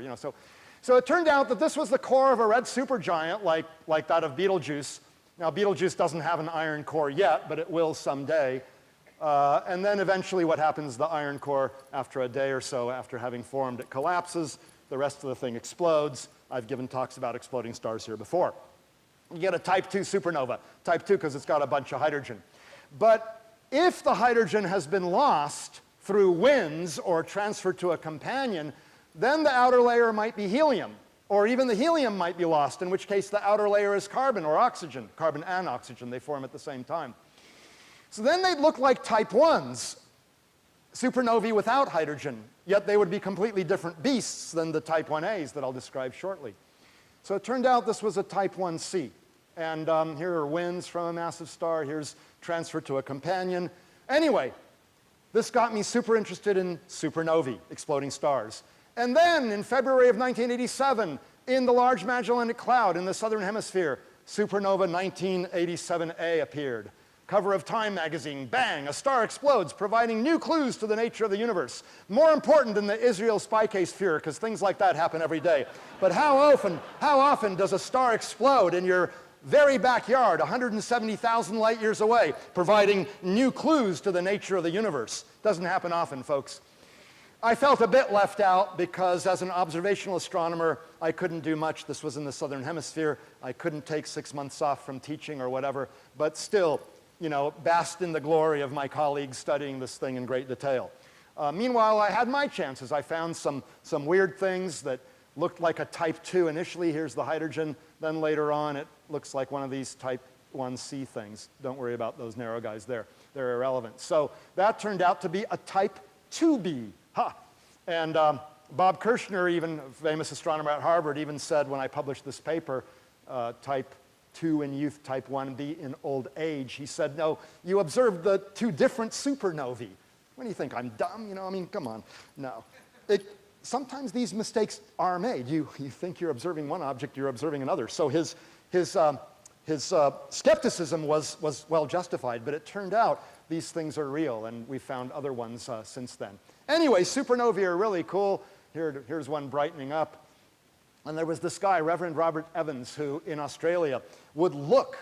So it turned out that this was the core of a red supergiant like that of Betelgeuse. Now, Betelgeuse doesn't have an iron core yet, but it will someday. And then eventually what happens, the iron core, after a day or so after having formed, it collapses. The rest of the thing explodes. I've given talks about exploding stars here before. You get a type 2 supernova. Type 2 because it's got a bunch of hydrogen. But if the hydrogen has been lost through winds or transferred to a companion, then the outer layer might be helium. Or even the helium might be lost, in which case the outer layer is carbon or oxygen. Carbon and oxygen, they form at the same time. So then they'd look like type 1s, supernovae without hydrogen, yet they would be completely different beasts than the type 1As that I'll describe shortly. So it turned out this was a type 1c. And here are winds from a massive star. Here's transfer to a companion. Anyway, this got me super interested in supernovae, exploding stars. And then, in February of 1987, in the Large Magellanic Cloud in the southern hemisphere, supernova 1987A appeared. Cover of Time magazine, bang, a star explodes, providing new clues to the nature of the universe. More important than the Israel spy case fear, because things like that happen every day. But how often does a star explode in your very backyard, 170,000 light years away, providing new clues to the nature of the universe? Doesn't happen often, folks. I felt a bit left out because as an observational astronomer, I couldn't do much. This was in the southern hemisphere. I couldn't take 6 months off from teaching or whatever, but still, basked in the glory of my colleagues studying this thing in great detail. Meanwhile, I had my chances. I found some weird things that looked like a type 2 initially. Here's the hydrogen. Then later on, it looks like one of these type 1c things. Don't worry about those narrow guys there. They're irrelevant. So that turned out to be a type 2b. And Bob Kirshner, even a famous astronomer at Harvard, even said when I published this paper, type 2 in youth, type 1b in old age, he said, no, you observed the two different supernovae. What do you think, I'm dumb? Come on. No. Sometimes these mistakes are made. You think you're observing one object, you're observing another. So his skepticism was well justified, but it turned out these things are real, and we found other ones since then. Anyway, supernovae are really cool. Here's one brightening up. And there was this guy, Reverend Robert Evans, who in Australia would look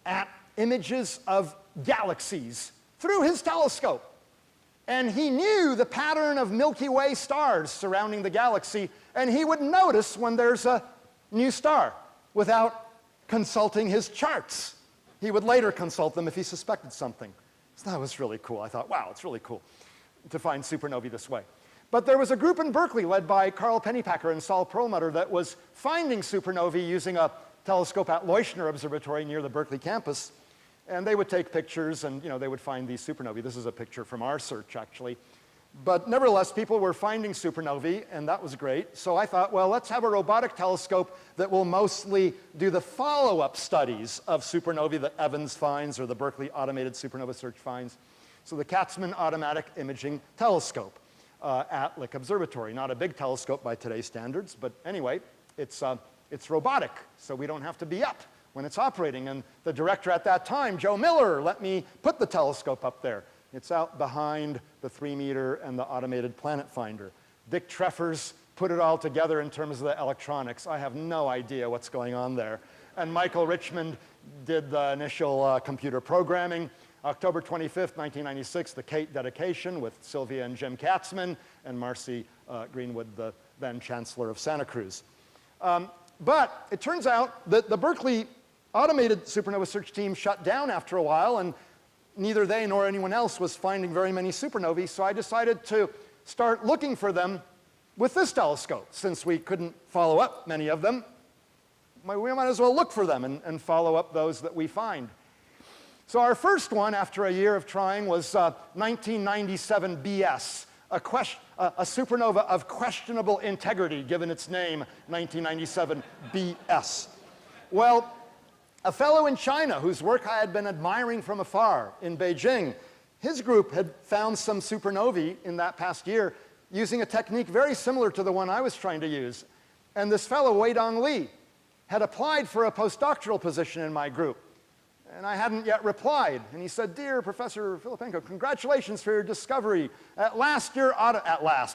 at images of galaxies through his telescope. And he knew the pattern of Milky Way stars surrounding the galaxy, and he would notice when there's a new star without consulting his charts. He would later consult them if he suspected something. So that was really cool. I thought, wow, it's really cool to find supernovae this way. But there was a group in Berkeley led by Carl Pennypacker and Saul Perlmutter that was finding supernovae using a telescope at Lick Observatory near the Berkeley campus. And they would take pictures and they would find these supernovae. This is a picture from our search, actually. But nevertheless, people were finding supernovae, and that was great. So I thought, well, let's have a robotic telescope that will mostly do the follow-up studies of supernovae that Evans finds or the Berkeley Automated Supernova Search finds. So the Katzmann Automatic Imaging Telescope at Lick Observatory. Not a big telescope by today's standards, but anyway, it's robotic, so we don't have to be up when it's operating. And the director at that time, Joe Miller, let me put the telescope up there. It's out behind the 3-meter and the automated planet finder. Dick Treffers put it all together in terms of the electronics. I have no idea what's going on there. And Michael Richmond did the initial computer programming. October 25th, 1996, the Kate dedication with Sylvia and Jim Katzman and Marcy Greenwood, the then Chancellor of Santa Cruz. But it turns out that the Berkeley automated supernova search team shut down after a while, and neither they nor anyone else was finding very many supernovae, so I decided to start looking for them with this telescope. Since we couldn't follow up many of them, we might as well look for them and follow up those that we find. So our first one, after a year of trying, was 1997 BS, a supernova of questionable integrity, given its name, 1997 BS. Well, a fellow in China, whose work I had been admiring from afar in Beijing, his group had found some supernovae in that past year using a technique very similar to the one I was trying to use. And this fellow, Weidong Li, had applied for a postdoctoral position in my group. And I hadn't yet replied. And he said, "Dear Professor Filippenko, congratulations for your discovery. At last, your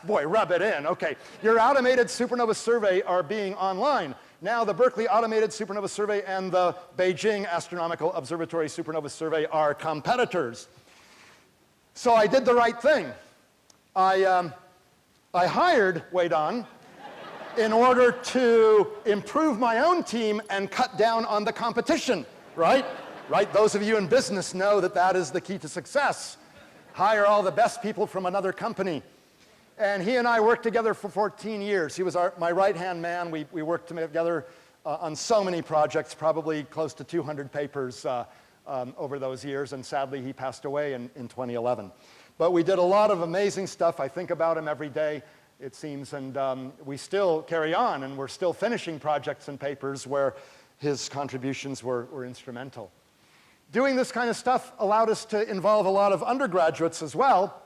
boy, rub it in. Okay, your automated supernova survey are being online. Now the Berkeley Automated Supernova Survey and the Beijing Astronomical Observatory Supernova Survey are competitors." So I did the right thing. I hired Weidong in order to improve my own team and cut down on the competition, right? Right? Those of you in business know that that is the key to success. Hire all the best people from another company. And he and I worked together for 14 years. He was my right-hand man. We worked together on so many projects, probably close to 200 papers over those years, and sadly he passed away in 2011. But we did a lot of amazing stuff. I think about him every day, it seems, and we still carry on, and we're still finishing projects and papers where his contributions were instrumental. Doing this kind of stuff allowed us to involve a lot of undergraduates as well.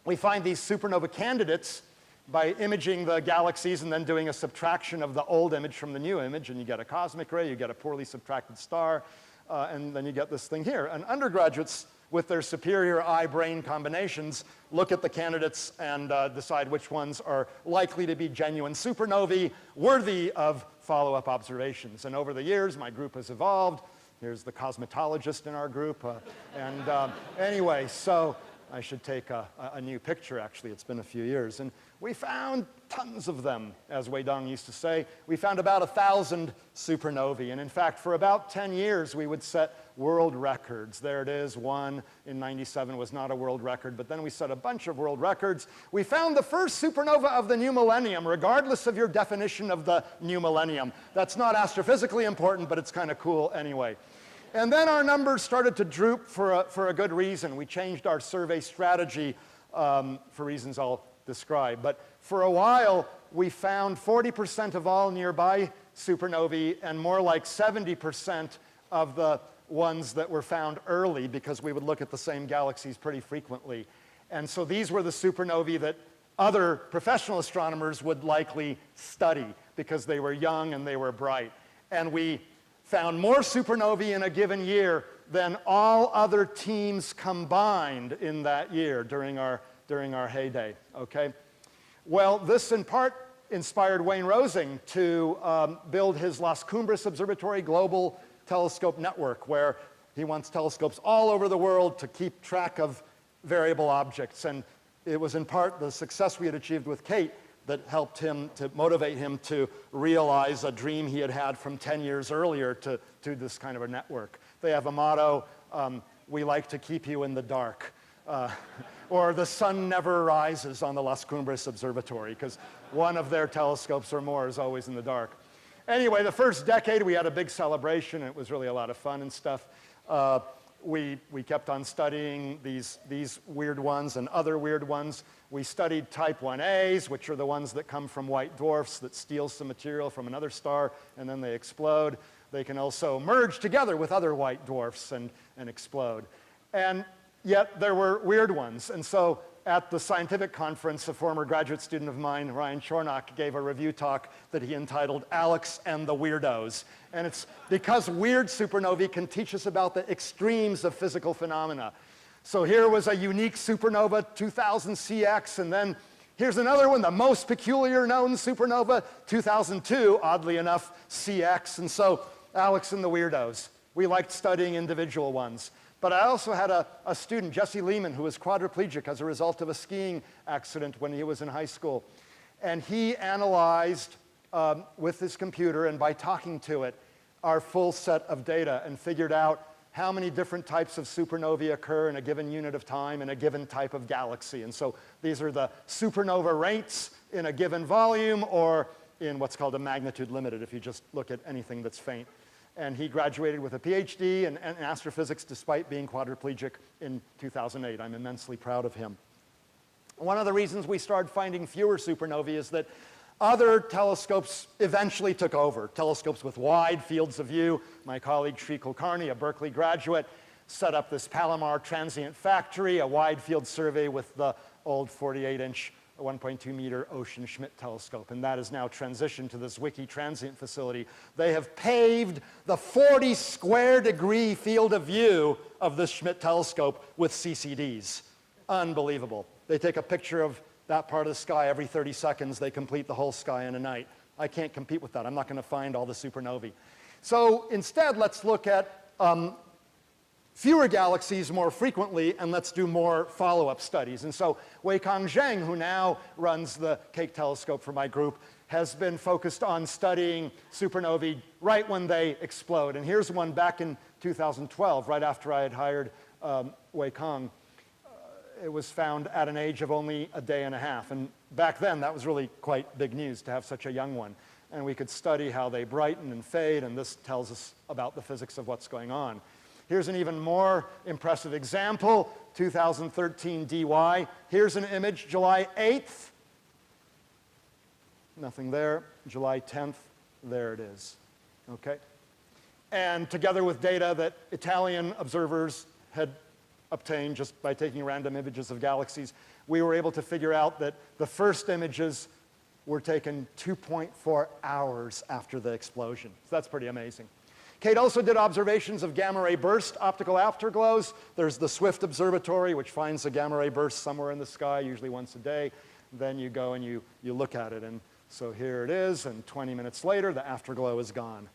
We find these supernova candidates by imaging the galaxies and then doing a subtraction of the old image from the new image, and you get a cosmic ray, you get a poorly subtracted star, and then you get this thing here. And undergraduates, with their superior eye-brain combinations, look at the candidates and decide which ones are likely to be genuine supernovae, worthy of follow-up observations. And over the years, my group has evolved. Here's the cosmetologist in our group. Anyway, so I should take a new picture, actually. It's been a few years. And we found tons of them, as Weidong used to say. We found about 1,000 supernovae. And in fact, for about 10 years, we would set world records. There it is. One in 97 was not a world record, but then we set a bunch of world records. We found the first supernova of the new millennium, regardless of your definition of the new millennium. That's not astrophysically important, but it's kind of cool anyway. And then our numbers started to droop for a good reason. We changed our survey strategy for reasons I'll describe. But for a while, we found 40% of all nearby supernovae and more like 70% of the ones that were found early, because we would look at the same galaxies pretty frequently. And so these were the supernovae that other professional astronomers would likely study because they were young and they were bright. And we found more supernovae in a given year than all other teams combined in that year during our heyday, okay? Well, this in part inspired Wayne Rosing to build his Las Cumbres Observatory Global Telescope Network, where he wants telescopes all over the world to keep track of variable objects. And it was in part the success we had achieved with Kate that helped him to motivate him to realize a dream he had had from 10 years earlier to do this kind of a network. They have a motto, "We like to keep you in the dark," or "The sun never rises on the Las Cumbres Observatory," because one of their telescopes or more is always in the dark. Anyway, the first decade we had a big celebration, and it was really a lot of fun and stuff. We kept on studying these weird ones and other weird ones. We studied type 1As, which are the ones that come from white dwarfs that steal some material from another star and then they explode. They can also merge together with other white dwarfs and explode. And yet there were weird ones. And so at the scientific conference, a former graduate student of mine, Ryan Chornock, gave a review talk that he entitled "Alex and the Weirdos." And it's because weird supernovae can teach us about the extremes of physical phenomena. So here was a unique supernova, 2000 CX, and then here's another one, the most peculiar known supernova, 2002, oddly enough, CX. And so Alex and the weirdos, we liked studying individual ones. But I also had a student, Jesse Lehman, who was quadriplegic as a result of a skiing accident when he was in high school. And he analyzed with his computer and by talking to it our full set of data and figured out how many different types of supernovae occur in a given unit of time in a given type of galaxy. And so these are the supernova rates in a given volume or in what's called a magnitude limited if you just look at anything that's faint. And he graduated with a PhD in astrophysics despite being quadriplegic in 2008. I'm immensely proud of him. One of the reasons we started finding fewer supernovae is that other telescopes eventually took over, telescopes with wide fields of view. My colleague Sri Kulkarni, a Berkeley graduate, set up this Palomar Transient Factory, a wide field survey with the old 48-inch, 1.2-meter Ocean Schmidt telescope, and that has now transitioned to this Wiki Transient facility. They have paved the 40-square-degree field of view of this Schmidt telescope with CCDs. Unbelievable. They take a picture of that part of the sky every 30 seconds. They complete the whole sky in a night. I can't compete with that. I'm not going to find all the supernovae. So instead, let's look at fewer galaxies more frequently, and let's do more follow-up studies. And so Weikang Zheng, who now runs the Cake Telescope for my group, has been focused on studying supernovae right when they explode. And here's one back in 2012, right after I had hired Weikang. It was found at an age of only a day and a half. And back then, that was really quite big news to have such a young one. And we could study how they brighten and fade, and this tells us about the physics of what's going on. Here's an even more impressive example, 2013 DY. Here's an image, July 8th. Nothing there. July 10th, there it is. Okay? And together with data that Italian observers had obtained just by taking random images of galaxies, we were able to figure out that the first images were taken 2.4 hours after the explosion. So that's pretty amazing. Kate also did observations of gamma-ray burst optical afterglows. There's the Swift Observatory, which finds a gamma-ray burst somewhere in the sky, usually once a day. Then you go and you look at it. And so here it is, and 20 minutes later, the afterglow is gone.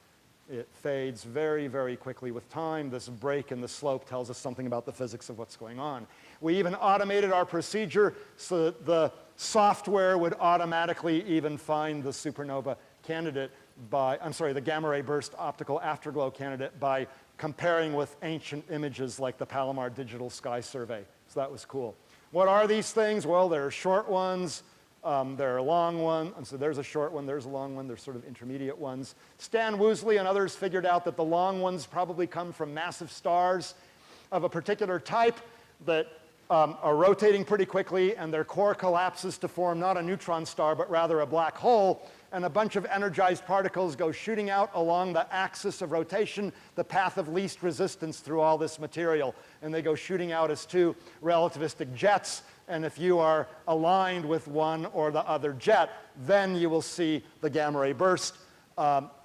It fades very, very quickly with time. This break in the slope tells us something about the physics of what's going on. We even automated our procedure so that the software would automatically even find the supernova candidate the gamma-ray burst optical afterglow candidate by comparing with ancient images like the Palomar Digital Sky Survey. So that was cool. What are these things? Well, there are short ones. There are long ones. And so there's a short one, there's a long one, there's sort of intermediate ones. Stan Woosley and others figured out that the long ones probably come from massive stars of a particular type that are rotating pretty quickly, and their core collapses to form not a neutron star, but rather a black hole, and a bunch of energized particles go shooting out along the axis of rotation, the path of least resistance through all this material. And they go shooting out as two relativistic jets, and if you are aligned with one or the other jet, then you will see the gamma-ray burst.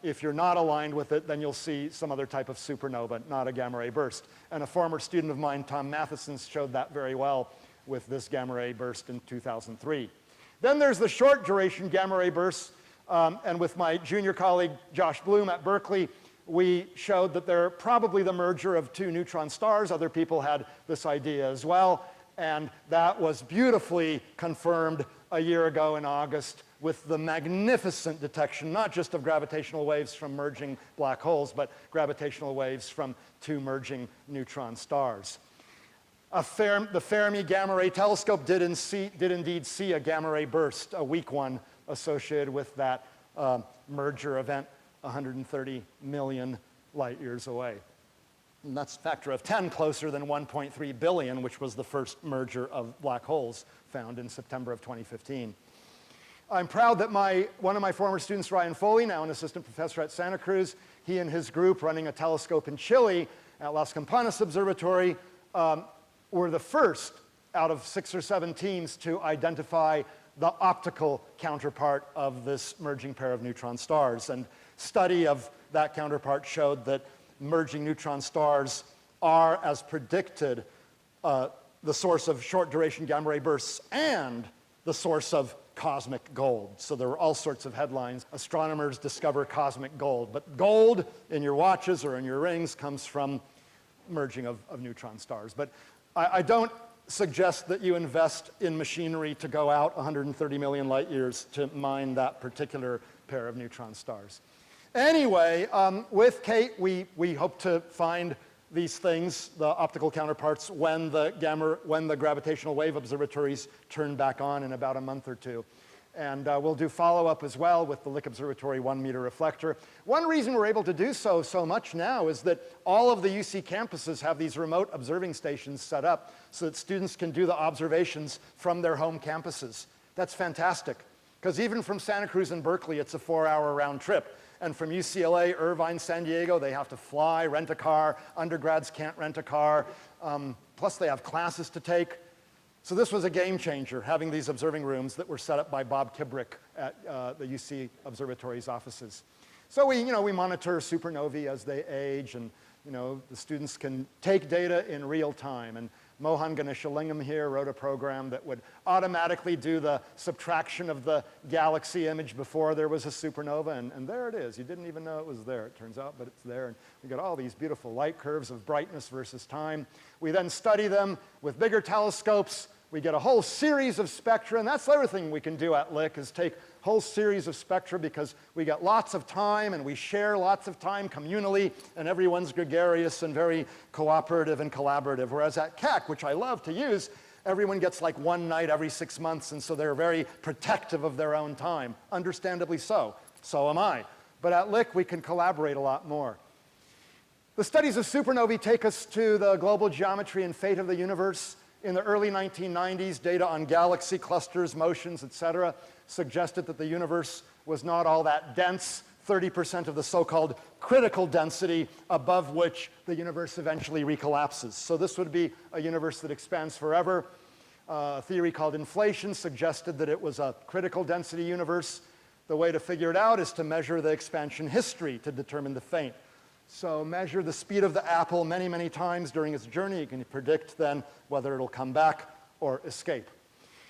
If you're not aligned with it, then you'll see some other type of supernova, not a gamma-ray burst. And a former student of mine, Tom Matheson, showed that very well with this gamma-ray burst in 2003. Then there's the short duration gamma-ray bursts, and with my junior colleague, Josh Bloom at Berkeley, we showed that they're probably the merger of two neutron stars. Other people had this idea as well, and that was beautifully confirmed a year ago in August with the magnificent detection, not just of gravitational waves from merging black holes, but gravitational waves from two merging neutron stars. The Fermi Gamma-Ray Telescope did indeed see a gamma-ray burst, a weak one, associated with that merger event 130 million light years away. And that's a factor of 10 closer than 1.3 billion, which was the first merger of black holes found in September of 2015. I'm proud that one of my former students, Ryan Foley, now an assistant professor at Santa Cruz, he and his group running a telescope in Chile at Las Campanas Observatory were the first out of 6 or 7 teams to identify the optical counterpart of this merging pair of neutron stars. And study of that counterpart showed that merging neutron stars are, as predicted, the source of short-duration gamma-ray bursts and the source of cosmic gold. So there were all sorts of headlines. Astronomers discover cosmic gold. But gold in your watches or in your rings comes from merging of neutron stars. But I don't suggest that you invest in machinery to go out 130 million light years to mine that particular pair of neutron stars. Anyway, with Kate, we hope to find these things, the optical counterparts, when the gravitational wave observatories turn back on in about a month or two. And we'll do follow-up as well with the Lick Observatory 1-meter reflector. One reason we're able to do so much now is that all of the UC campuses have these remote observing stations set up so that students can do the observations from their home campuses. That's fantastic, because even from Santa Cruz and Berkeley, it's a 4-hour round trip. And from UCLA, Irvine, San Diego, they have to fly, rent a car. Undergrads can't rent a car. Plus, they have classes to take. So this was a game changer, having these observing rooms that were set up by Bob Kibrick at the UC Observatory's offices. So we monitor supernovae as they age, and the students can take data in real time. And Mohan Ganeshalingam here wrote a program that would automatically do the subtraction of the galaxy image before there was a supernova, and there it is. You didn't even know it was there, it turns out, but it's there. And we got all these beautiful light curves of brightness versus time. We then study them with bigger telescopes. We get a whole series of spectra, and that's the other thing we can do at Lick, is take a whole series of spectra, because we get lots of time and we share lots of time communally, and everyone's gregarious and very cooperative and collaborative. Whereas at Keck, which I love to use, everyone gets like one night every 6 months, and so they're very protective of their own time. Understandably so. So am I. But at Lick, we can collaborate a lot more. The studies of supernovae take us to the global geometry and fate of the universe. In the early 1990s, data on galaxy clusters, motions, etc., suggested that the universe was not all that dense, 30% of the so-called critical density above which the universe eventually recollapses. So this would be a universe that expands forever. A theory called inflation suggested that it was a critical density universe. The way to figure it out is to measure the expansion history to determine the fate. So measure the speed of the apple many, many times during its journey. You can predict then whether it'll come back or escape.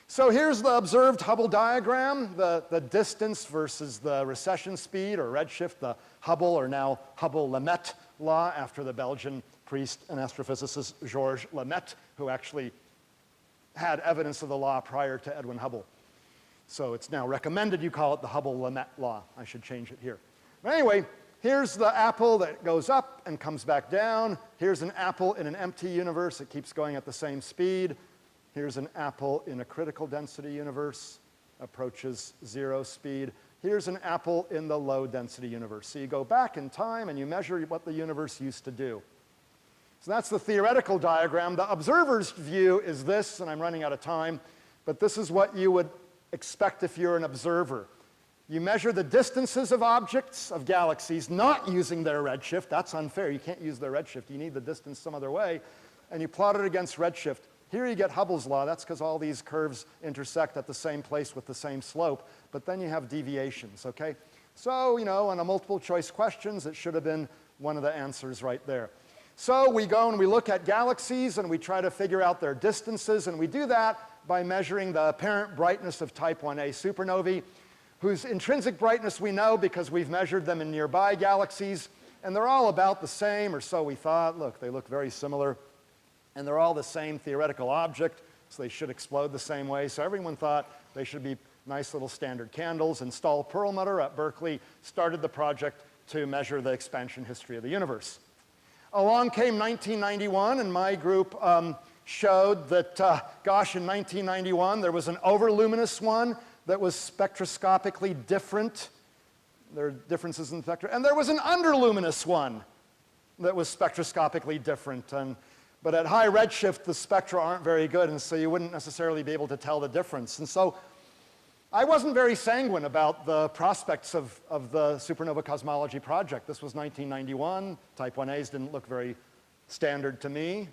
So here's the observed Hubble diagram, the distance versus the recession speed or redshift, the Hubble, or now Hubble-Lemaitre law, after the Belgian priest and astrophysicist Georges Lemaitre, who actually had evidence of the law prior to Edwin Hubble. So it's now recommended you call it the Hubble-Lemaitre law. I should change it here. But anyway, here's the apple that goes up and comes back down. Here's an apple in an empty universe. It keeps going at the same speed. Here's an apple in a critical density universe, approaches 0 speed. Here's an apple in the low density universe. So you go back in time and you measure what the universe used to do. So that's the theoretical diagram. The observer's view is this, and I'm running out of time, but this is what you would expect if you're an observer. You measure the distances of objects, of galaxies, not using their redshift. That's unfair. You can't use their redshift. You need the distance some other way. And you plot it against redshift. Here you get Hubble's law. That's because all these curves intersect at the same place with the same slope. But then you have deviations, okay? So, on a multiple choice questions, it should have been one of the answers right there. So we go and we look at galaxies and we try to figure out their distances. And we do that by measuring the apparent brightness of type 1a supernovae, whose intrinsic brightness we know because we've measured them in nearby galaxies. And they're all about the same, or so we thought. Look, they look very similar. And they're all the same theoretical object, so they should explode the same way. So everyone thought they should be nice little standard candles. And Stahl Perlmutter at Berkeley started the project to measure the expansion history of the universe. Along came 1991, and my group showed that, in 1991, there was an overluminous one that was spectroscopically different. There are differences in the spectra. And there was an underluminous one that was spectroscopically different. But at high redshift, the spectra aren't very good, and so you wouldn't necessarily be able to tell the difference. And so I wasn't very sanguine about the prospects of the supernova cosmology project. This was 1991. Type 1As didn't look very standard to me.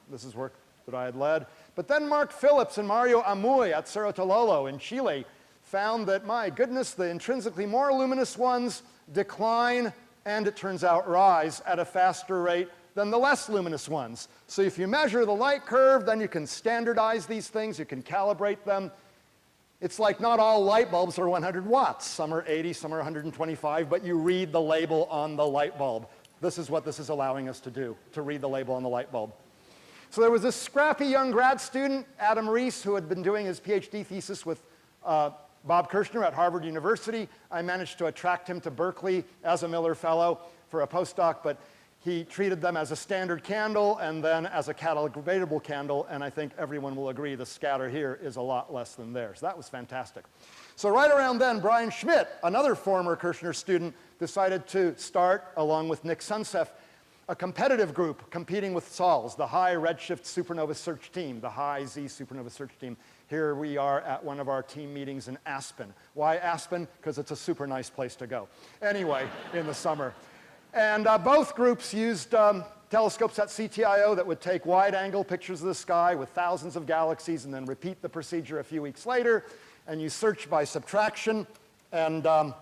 This is work that I had led. But then Mark Phillips and Mario Amuy at Cerro Tololo in Chile found that, my goodness, the intrinsically more luminous ones decline and, it turns out, rise at a faster rate than the less luminous ones. So if you measure the light curve, then you can standardize these things, you can calibrate them. It's like not all light bulbs are 100 watts. Some are 80, some are 125, but you read the label on the light bulb. This is what this is allowing us to do, to read the label on the light bulb. So there was this scrappy young grad student, Adam Rees, who had been doing his PhD thesis with Bob Kirshner at Harvard University. I managed to attract him to Berkeley as a Miller Fellow for a postdoc, but he treated them as a standard candle and then as a calibratable candle, and I think everyone will agree the scatter here is a lot less than theirs. That was fantastic. So right around then, Brian Schmidt, another former Kirshner student, decided to start, along with Nick Sunsef, a competitive group competing with SOLS, the High Redshift Supernova Search Team, the High Z Supernova Search Team. Here we are at one of our team meetings in Aspen. Why Aspen? Because it's a super nice place to go. Anyway, in the summer. And both groups used telescopes at CTIO that would take wide-angle pictures of the sky with thousands of galaxies and then repeat the procedure a few weeks later. And you search by subtraction. And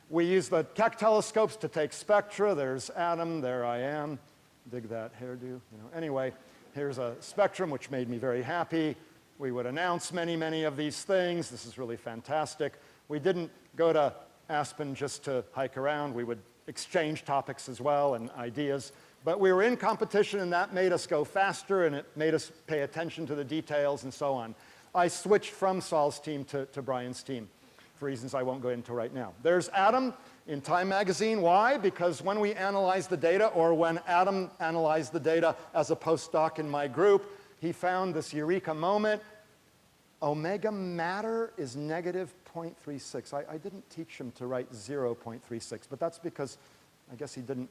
we use the Keck telescopes to take spectra. There's Adam, there I am. Dig that hairdo. You know. Anyway, here's a spectrum, which made me very happy. We would announce many, many of these things. This is really fantastic. We didn't go to Aspen just to hike around. We would exchange topics as well and ideas. But we were in competition, and that made us go faster, and it made us pay attention to the details and so on. I switched from Saul's team to Brian's team for reasons I won't go into right now. There's Adam in Time magazine. Why? Because when we analyzed the data, or when Adam analyzed the data as a postdoc in my group, he found this eureka moment. Omega matter is negative 0.36. I didn't teach him to write 0.36, but that's because I guess he didn't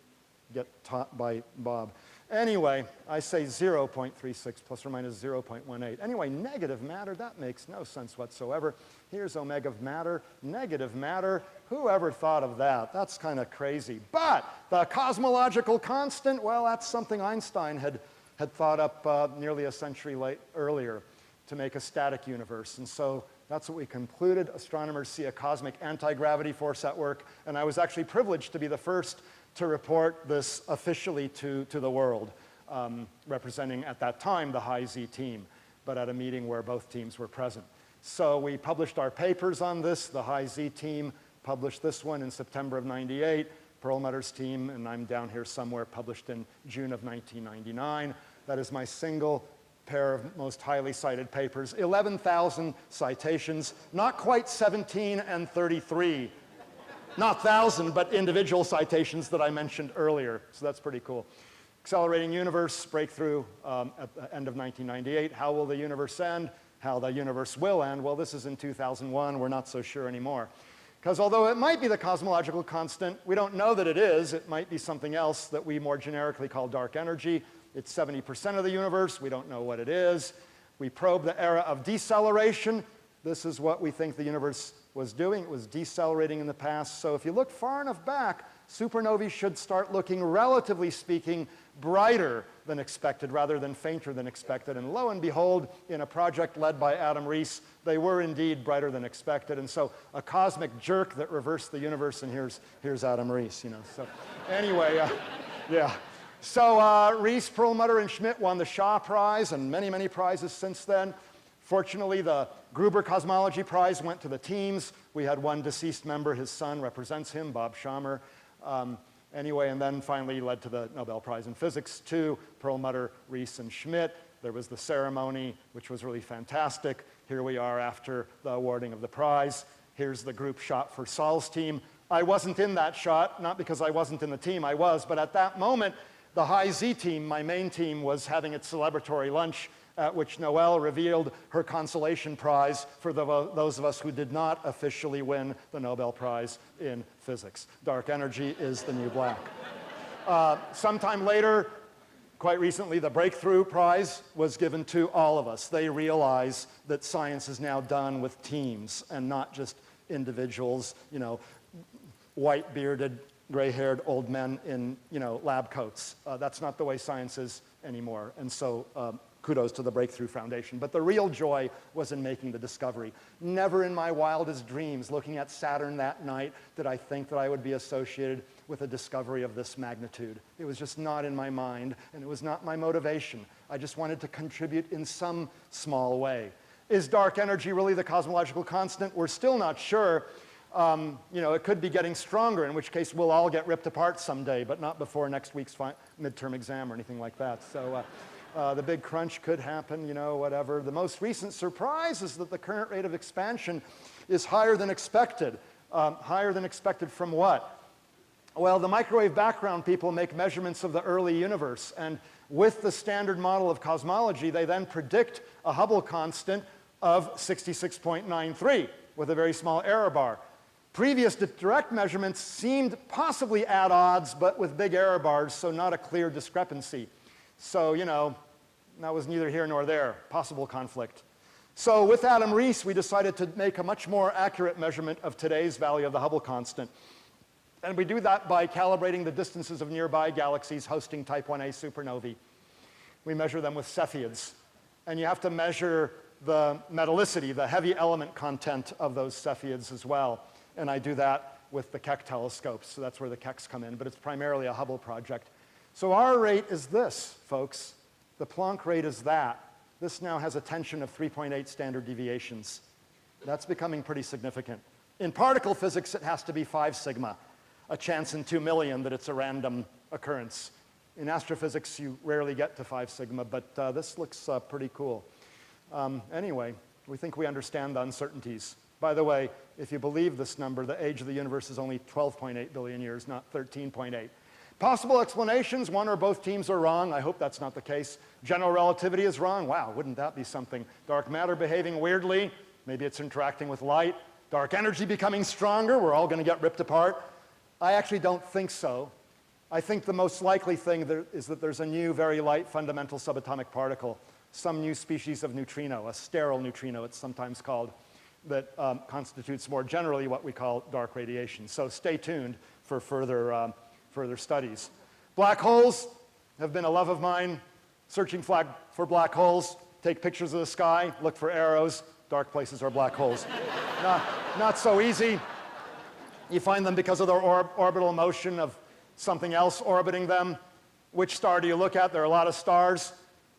get taught by Bob. Anyway, I say 0.36 plus or minus 0.18. Anyway, negative matter, that makes no sense whatsoever. Here's omega matter, negative matter. Who ever thought of that? That's kind of crazy. But the cosmological constant, well, that's something Einstein had thought up nearly a century earlier to make a static universe. And so that's what we concluded. Astronomers see a cosmic anti-gravity force at work, and I was actually privileged to be the first to report this officially to the world, representing at that time the High Z team, but at a meeting where both teams were present. So we published our papers on this. The High Z team published this one in September of '98. Perlmutter's team, and I'm down here somewhere, published in June of 1999. That is my single pair of most highly cited papers. 11,000 citations, not quite 17 and 33. Not 1,000, but individual citations that I mentioned earlier. So that's pretty cool. Accelerating universe breakthrough at the end of 1998. How will the universe end? How the universe will end? Well, this is in 2001. We're not so sure anymore. Because although it might be the cosmological constant, we don't know that it is. It might be something else that we more generically call dark energy. It's 70% of the universe. We don't know what it is. We probe the era of deceleration. This is what we think the universe was doing. It was decelerating in the past. So if you look far enough back, supernovae should start looking, relatively speaking, brighter than expected rather than fainter than expected. And lo and behold, in a project led by Adam Rees, they were indeed brighter than expected. And so a cosmic jerk that reversed the universe, and here's Adam Rees, you know. So anyway, yeah. So Rees, Perlmutter, and Schmidt won the Shaw Prize and many, many prizes since then. Fortunately, the Gruber Cosmology Prize went to the teams. We had one deceased member. His son represents him, Bob Schammer. Anyway, and then finally led to the Nobel Prize in Physics to Perlmutter, Rees, and Schmidt. There was the ceremony, which was really fantastic. Here we are after the awarding of the prize. Here's the group shot for Saul's team. I wasn't in that shot, not because I wasn't in the team, I was, but at that moment, the High Z team, my main team, was having its celebratory lunch, at which Noelle revealed her consolation prize for those of us who did not officially win the Nobel Prize in Physics. Dark energy is the new black. Sometime later, quite recently, the Breakthrough Prize was given to all of us. They realize that science is now done with teams and not just individuals, you know, white-bearded, gray-haired old men in, you know, lab coats. That's not the way science is anymore. And so kudos to the Breakthrough Foundation. But the real joy was in making the discovery. Never in my wildest dreams, looking at Saturn that night, did I think that I would be associated with a discovery of this magnitude. It was just not in my mind, and it was not my motivation. I just wanted to contribute in some small way. Is dark energy really the cosmological constant? We're still not sure. It could be getting stronger, in which case we'll all get ripped apart someday, but not before next week's midterm exam or anything like that. So the big crunch could happen, whatever. The most recent surprise is that the current rate of expansion is higher than expected. Higher than expected from what? Well, the microwave background people make measurements of the early universe, and with the standard model of cosmology, they then predict a Hubble constant of 66.93 with a very small error bar. Previous direct measurements seemed possibly at odds, but with big error bars, so not a clear discrepancy. So, that was neither here nor there, possible conflict. So with Adam Rees, we decided to make a much more accurate measurement of today's value of the Hubble constant. And we do that by calibrating the distances of nearby galaxies hosting type 1a supernovae. We measure them with Cepheids. And you have to measure the metallicity, the heavy element content of those Cepheids as well. And I do that with the Keck telescopes, so that's where the Kecks come in, but it's primarily a Hubble project. So our rate is this, folks. The Planck rate is that. This now has a tension of 3.8 standard deviations. That's becoming pretty significant. In particle physics, it has to be 5 sigma, a chance in 2 million that it's a random occurrence. In astrophysics, you rarely get to 5 sigma, but this looks pretty cool. Anyway, we think we understand the uncertainties. By the way, if you believe this number, the age of the universe is only 12.8 billion years, not 13.8. Possible explanations, one or both teams are wrong. I hope that's not the case. General relativity is wrong. Wow, wouldn't that be something? Dark matter behaving weirdly. Maybe it's interacting with light. Dark energy becoming stronger. We're all going to get ripped apart. I actually don't think so. I think the most likely thing is that there's a new, very light fundamental subatomic particle, some new species of neutrino, a sterile neutrino it's sometimes called, that constitutes more generally what we call dark radiation. So stay tuned for further studies. Black holes have been a love of mine. Searching for black holes, take pictures of the sky, look for arrows. Dark places are black holes. Not so easy. You find them because of the orbital motion of something else orbiting them. Which star do you look at? There are a lot of stars.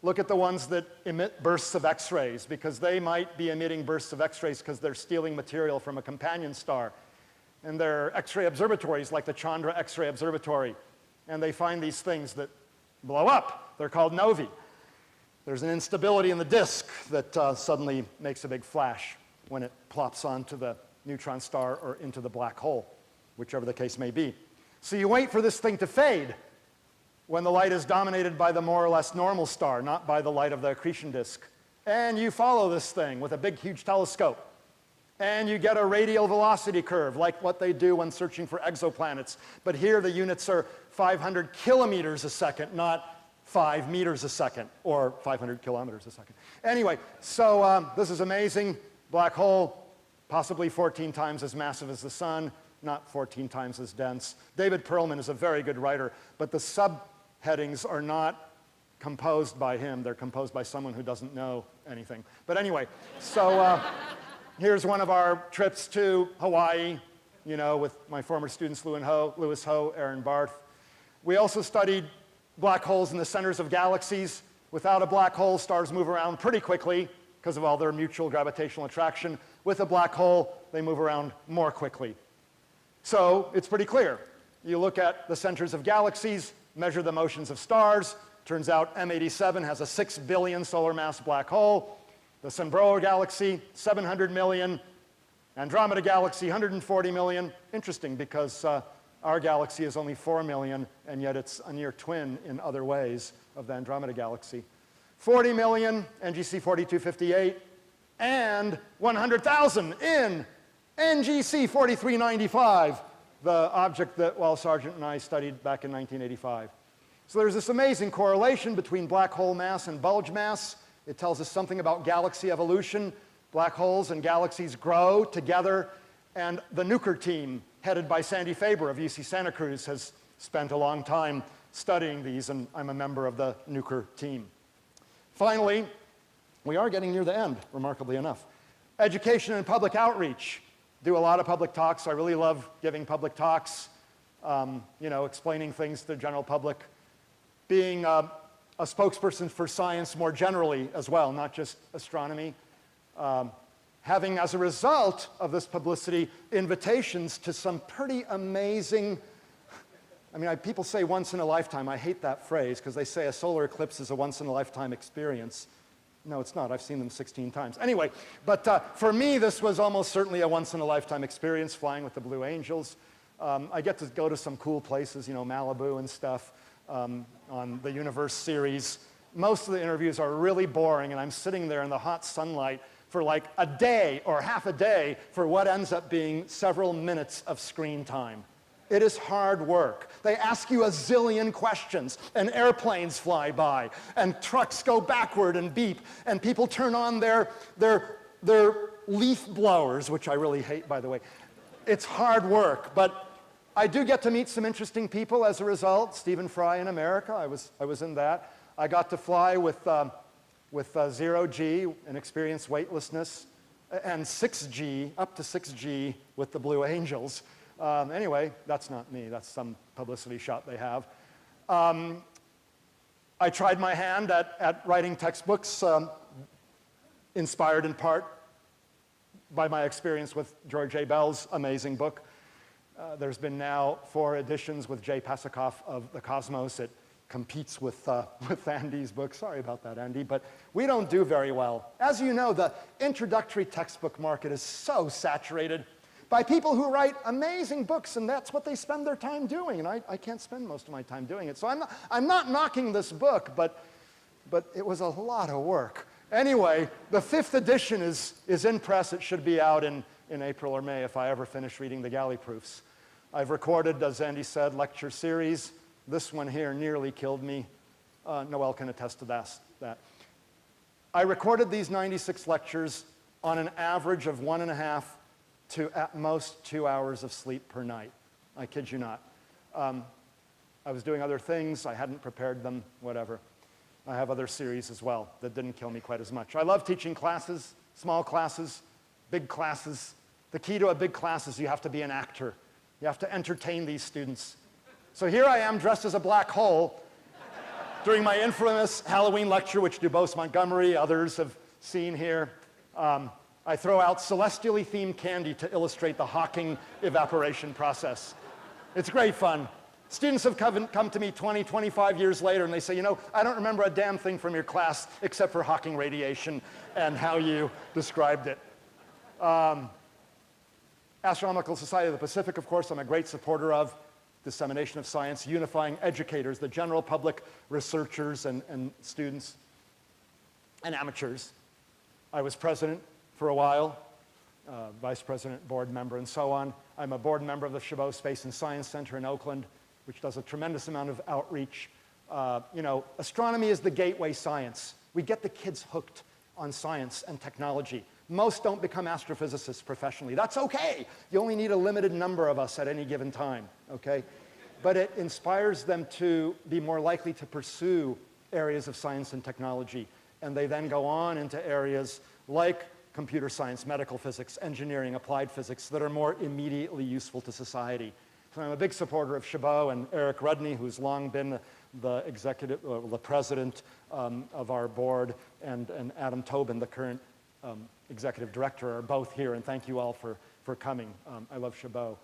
Look at the ones that emit bursts of X-rays, because they might be emitting bursts of X-rays because they're stealing material from a companion star. And there are X-ray observatories like the Chandra X-ray Observatory, and they find these things that blow up. They're called novae. There's an instability in the disk that suddenly makes a big flash when it plops onto the neutron star or into the black hole, whichever the case may be. So you wait for this thing to fade when the light is dominated by the more or less normal star, not by the light of the accretion disk. And you follow this thing with a big, huge telescope. And you get a radial velocity curve, like what they do when searching for exoplanets. But here the units are 500 kilometers a second, not 5 meters a second, or 500 kilometers a second. Anyway, so this is amazing. Black hole, possibly 14 times as massive as the sun, not 14 times as dense. David Perlman is a very good writer, but the subheadings are not composed by him. They're composed by someone who doesn't know anything. But anyway, so here's one of our trips to Hawaii, with my former students Lewis Ho, Aaron Barth. We also studied black holes in the centers of galaxies. Without a black hole, stars move around pretty quickly because of all their mutual gravitational attraction. With a black hole, they move around more quickly. So it's pretty clear. You look at the centers of galaxies, measure the motions of stars. Turns out M87 has a 6 billion solar mass black hole. The Sunbroa galaxy, 700 million. Andromeda galaxy, 140 million. Interesting, because our galaxy is only 4 million, and yet it's a near twin in other ways of the Andromeda galaxy. 40 million, NGC 4258, and 100,000 in NGC 4395, the object that Wal Sargent and I studied back in 1985. So there's this amazing correlation between black hole mass and bulge mass. It tells us something about galaxy evolution. Black holes and galaxies grow together, and the Nuker team, headed by Sandy Faber of UC Santa Cruz, has spent a long time studying these, and I'm a member of the Nuker team. Finally, we are getting near the end, remarkably enough. Education and public outreach. Do a lot of public talks. I really love giving public talks. explaining things to the general public, being a spokesperson for science more generally as well, not just astronomy. Having, as a result of this publicity, invitations to some pretty amazing, people say once in a lifetime. I hate that phrase because they say a solar eclipse is a once in a lifetime experience. No, it's not. I've seen them 16 times. Anyway, but for me, this was almost certainly a once in a lifetime experience, flying with the Blue Angels. I get to go to some cool places, Malibu and stuff, on the Universe series. Most of the interviews are really boring, and I'm sitting there in the hot sunlight for like a day or half a day for what ends up being several minutes of screen time. It is hard work. They ask you a zillion questions, and airplanes fly by, and trucks go backward and beep, and people turn on their leaf blowers, which I really hate, by the way. It's hard work, but I do get to meet some interesting people as a result. Stephen Fry in America, I was in that. I got to fly with 0G and experience weightlessness, and 6G, up to 6G with the Blue Angels. Anyway, that's not me. That's some publicity shot they have. I tried my hand at writing textbooks, inspired in part by my experience with George A. Bell's amazing book. There's been now 4 editions with Jay Pasakoff of The Cosmos. It competes with Andy's book. Sorry about that, Andy, but we don't do very well. As you know, the introductory textbook market is so saturated by people who write amazing books, and that's what they spend their time doing, and I can't spend most of my time doing it. So I'm not knocking this book, but it was a lot of work. Anyway, the 5th edition is in press. It should be out in April or May if I ever finish reading the galley proofs. I've recorded, as Andy said, lecture series. This one here nearly killed me. Noel can attest to that. I recorded these 96 lectures on an average of 1.5 to at most 2 hours of sleep per night. I kid you not. I was doing other things. I hadn't prepared them, whatever. I have other series as well that didn't kill me quite as much. I love teaching classes, small classes, big classes. The key to a big class is you have to be an actor. You have to entertain these students. So here I am dressed as a black hole during my infamous Halloween lecture, which DuBose Montgomery, others have seen here. I throw out celestially themed candy to illustrate the Hawking evaporation process. It's great fun. Students have come to me 20, 25 years later, and they say, I don't remember a damn thing from your class except for Hawking radiation and how you described it. Astronomical Society of the Pacific, of course, I'm a great supporter of. Dissemination of science, unifying educators, the general public, researchers, and students, and amateurs. I was president for a while, vice president, board member, and so on. I'm a board member of the Chabot Space and Science Center in Oakland, which does a tremendous amount of outreach. Astronomy is the gateway science. We get the kids hooked on science and technology. Most don't become astrophysicists professionally. That's okay. You only need a limited number of us at any given time, okay? But it inspires them to be more likely to pursue areas of science and technology. And they then go on into areas like computer science, medical physics, engineering, applied physics that are more immediately useful to society. So I'm a big supporter of Chabot and Eric Rudney, who's long been the president of our board, and Adam Tobin, the current executive director, are both here, and thank you all for coming. I love Chabot.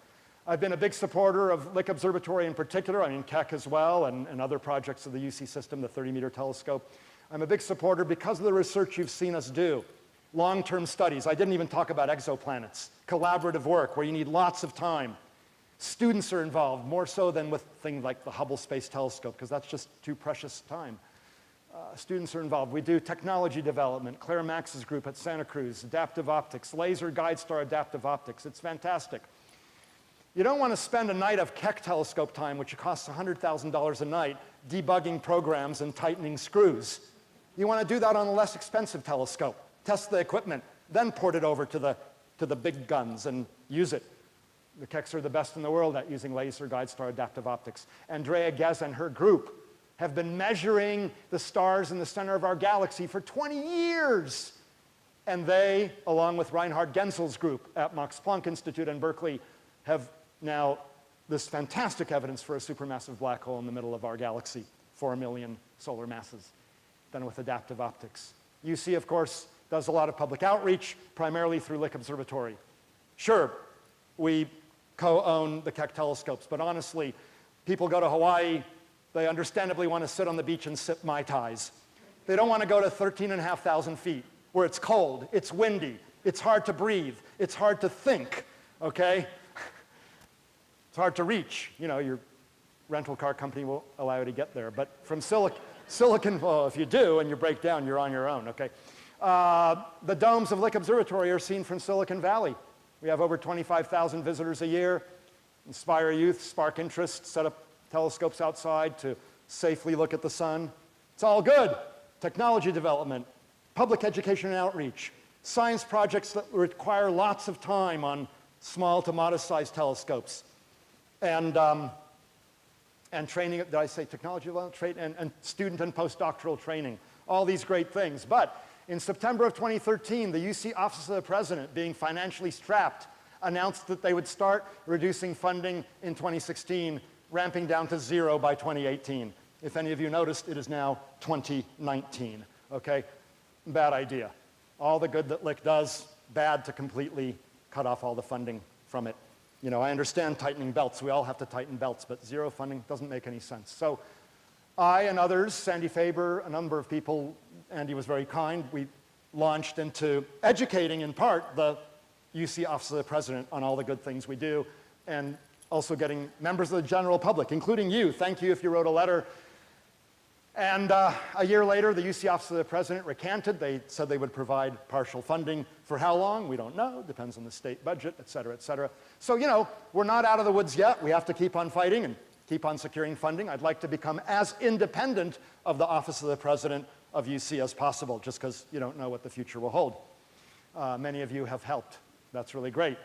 I've been a big supporter of Lick Observatory in particular, Keck as well, and other projects of the UC system, the 30-meter telescope. I'm a big supporter because of the research you've seen us do. Long-term studies. I didn't even talk about exoplanets. Collaborative work where you need lots of time. Students are involved, more so than with things like the Hubble Space Telescope, because that's just too precious time. Students are involved. We do technology development. Claire Max's group at Santa Cruz, adaptive optics, laser guide star adaptive optics. It's fantastic. You don't want to spend a night of Keck telescope time, which costs $100,000 a night, debugging programs and tightening screws. You want to do that on a less expensive telescope. Test the equipment, then port it over to the big guns and use it. The Kecks are the best in the world at using laser guide star adaptive optics. Andrea Ghez and her group have been measuring the stars in the center of our galaxy for 20 years. And they, along with Reinhard Genzel's group at Max Planck Institute in Berkeley, have now this fantastic evidence for a supermassive black hole in the middle of our galaxy, 4 million solar masses, done with adaptive optics. UC, of course, does a lot of public outreach, primarily through Lick Observatory. Sure, we co-own the Keck telescopes, but honestly, people go to Hawaii, they understandably want to sit on the beach and sip Mai Tais. They don't want to go to 13,500 feet, where it's cold, it's windy, it's hard to breathe, it's hard to think, okay? It's hard to reach. You know, your rental car company will allow you to get there. But from Silicon, well, if you do and you break down, you're on your own, okay? The domes of Lick Observatory are seen from Silicon Valley. We have over 25,000 visitors a year, inspire youth, spark interest, set up telescopes outside to safely look at the sun. It's all good. Technology development, public education and outreach, science projects that require lots of time on small to modest-sized telescopes, and training, did I say technology development? And student and postdoctoral training, all these great things. But in September of 2013, the UC Office of the President, being financially strapped, announced that they would start reducing funding in 2016, ramping down to 0 by 2018. If any of you noticed, it is now 2019, okay? Bad idea. All the good that Lick does, bad to completely cut off all the funding from it. You know, I understand tightening belts. We all have to tighten belts, but 0 funding doesn't make any sense. So I and others, Sandy Faber, a number of people, Andy was very kind, we launched into educating, in part, the UC Office of the President on all the good things we do, and also getting members of the general public, including you. Thank you if you wrote a letter. And a year later, the UC Office of the President recanted. They said they would provide partial funding. For how long? We don't know. Depends on the state budget, et cetera, et cetera. So, you know, we're not out of the woods yet. We have to keep on fighting and keep on securing funding. I'd like to become as independent of the Office of the President of UC as possible, just because you don't know what the future will hold. Many of you have helped. That's really great.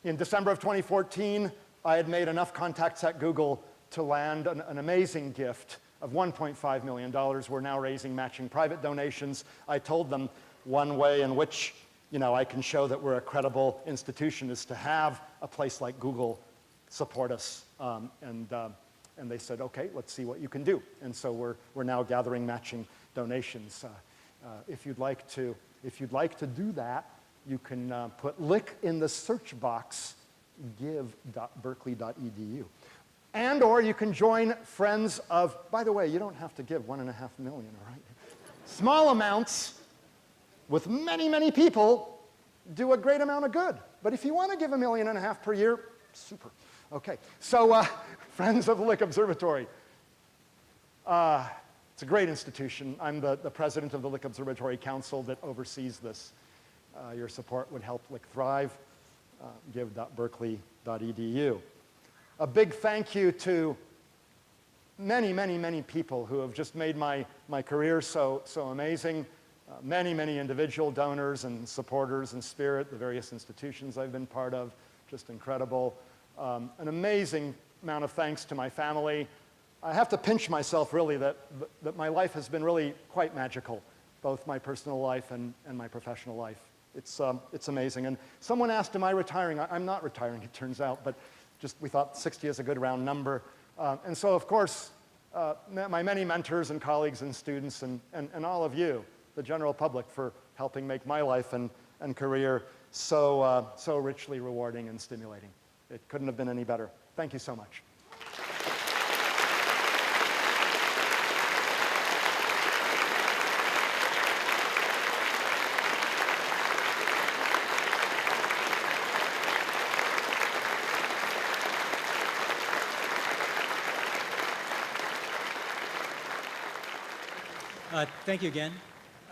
In December of 2014, I had made enough contacts at Google to land an amazing gift of $1.5 million. We're now raising matching private donations. I told them one way in which, you know, I can show that we're a credible institution is to have a place like Google support us. And they said, okay, let's see what you can do. And so we're now gathering matching donations. If you'd like to do that, you can put Lick in the search box, give.berkeley.edu. And or you can join Friends of, by the way, you don't have to give $1.5 million, all right? Small amounts with many, many people do a great amount of good. But if you want to give $1.5 million per year, super. Okay, so Friends of the Lick Observatory. It's a great institution. I'm the president of the Lick Observatory Council that oversees this. Your support would help Lick thrive. Give.berkeley.edu. A big thank you to many, many, many people who have just made my career so amazing. Many, many individual donors and supporters in spirit, the various institutions I've been part of, just incredible. An amazing amount of thanks to my family. I have to pinch myself, really, that my life has been really quite magical, both my personal life and my professional life. It's amazing. And someone asked, am I retiring? I'm not retiring, it turns out, but just we thought 60 is a good round number. And so, of course, my many mentors and colleagues and students and all of you, the general public, for helping make my life and career so richly rewarding and stimulating. It couldn't have been any better. Thank you so much. Thank you again.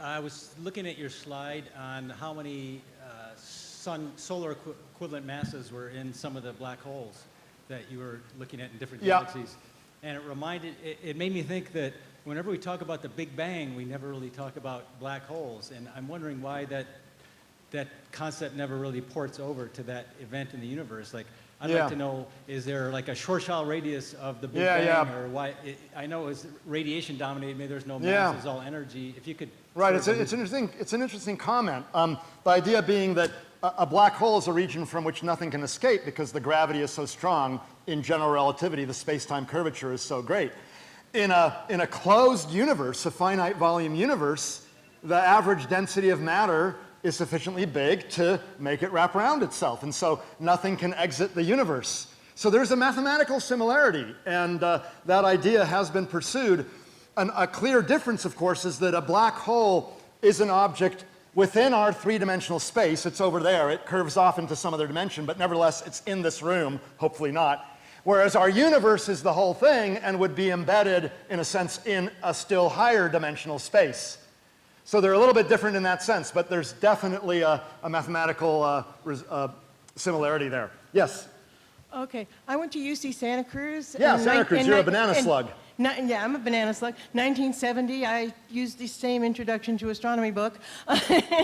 I was looking at your slide on how many solar equivalent masses were in some of the black holes that you were looking at in different galaxies. And it made me think that whenever we talk about the Big Bang, we never really talk about black holes. And I'm wondering why that concept never really ports over to that event in the universe. Like, I'd like to know, is there like a Schwarzschild radius of the Big Bang, or why? I know it's radiation dominated. Maybe there's no mass; it's all energy. If you could. Right. It's an interesting comment. The idea being that a black hole is a region from which nothing can escape because the gravity is so strong in general relativity, the space-time curvature is so great. In a closed universe, a finite volume universe, the average density of matter is sufficiently big to make it wrap around itself, and so nothing can exit the universe. So there's a mathematical similarity, and that idea has been pursued. A clear difference, of course, is that a black hole is an object within our three-dimensional space. It's over there. It curves off into some other dimension, but nevertheless, it's in this room, hopefully not. Whereas our universe is the whole thing and would be embedded, in a sense, in a still higher dimensional space. So they're a little bit different in that sense, but there's definitely a mathematical similarity there. Yes? Okay. I went to UC Santa Cruz. Yeah, Santa Cruz. You're a banana slug. Yeah, I'm a banana slug. 1970, I used the same Introduction to Astronomy book.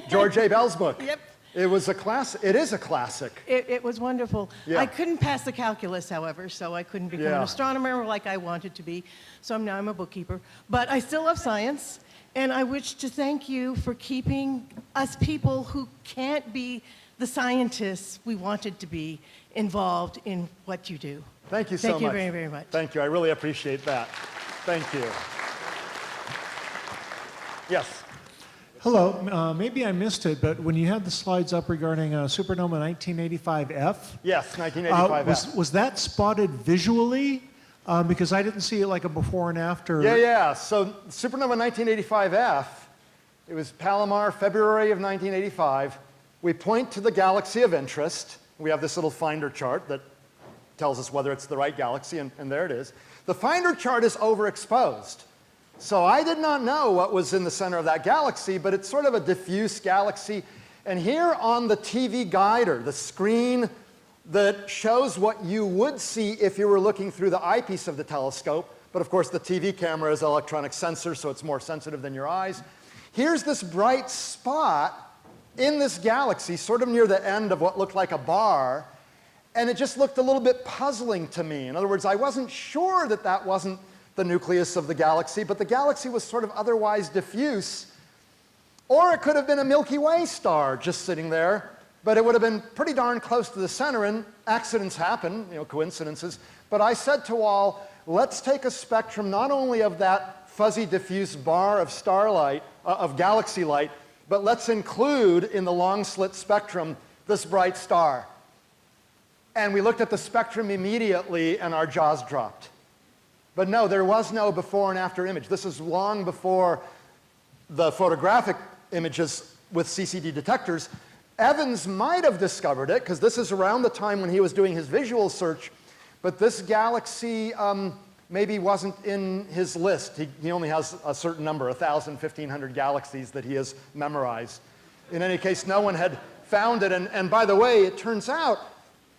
George A. Bell's book. Yep. It was a class. It is a classic. It was wonderful. Yeah. I couldn't pass the calculus, however, so I couldn't become an astronomer like I wanted to be. So now I'm a bookkeeper. But I still love science, and I wish to thank you for keeping us people who can't be the scientists we wanted to be involved in what you do. Thank you so much. Thank you very, very much. Thank you. I really appreciate that. Thank you. Yes. Hello. Maybe I missed it, but when you had the slides up regarding supernova 1985F, Yes, 1985F. was that spotted visually? Because I didn't see it like a before and after. Yeah. So supernova 1985F, it was Palomar, February of 1985. We point to the galaxy of interest. We have this little finder chart that tells us whether it's the right galaxy, and there it is. The finder chart is overexposed. So I did not know what was in the center of that galaxy, but it's sort of a diffuse galaxy. And here on the TV guider, the screen that shows what you would see if you were looking through the eyepiece of the telescope, but of course the TV camera is an electronic sensor, so it's more sensitive than your eyes. Here's this bright spot in this galaxy, sort of near the end of what looked like a bar, and it just looked a little bit puzzling to me. In other words, I wasn't sure that that wasn't the nucleus of the galaxy, but the galaxy was sort of otherwise diffuse. Or it could have been a Milky Way star just sitting there, but it would have been pretty darn close to the center, and accidents happen, coincidences. But I said to all, let's take a spectrum not only of that fuzzy diffuse bar of starlight, of galaxy light, but let's include in the long slit spectrum this bright star. And we looked at the spectrum immediately, and our jaws dropped. But no, there was no before and after image. This is long before the photographic images with CCD detectors. Evans might have discovered it, because this is around the time when he was doing his visual search, but this galaxy maybe wasn't in his list. He only has a certain number, 1,000, 1,500 galaxies that he has memorized. In any case, no one had found it, and by the way, it turns out,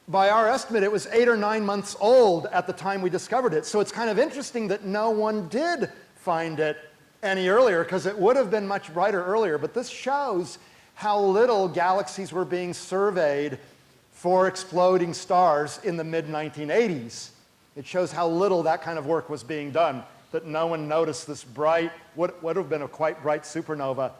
by our estimate, it was 8 or 9 months old at the time we discovered it. So it's kind of interesting that no one did find it any earlier, because it would have been much brighter earlier. But this shows how little galaxies were being surveyed for exploding stars in the mid-1980s. It shows how little that kind of work was being done, that no one noticed this bright, what would have been a quite bright supernova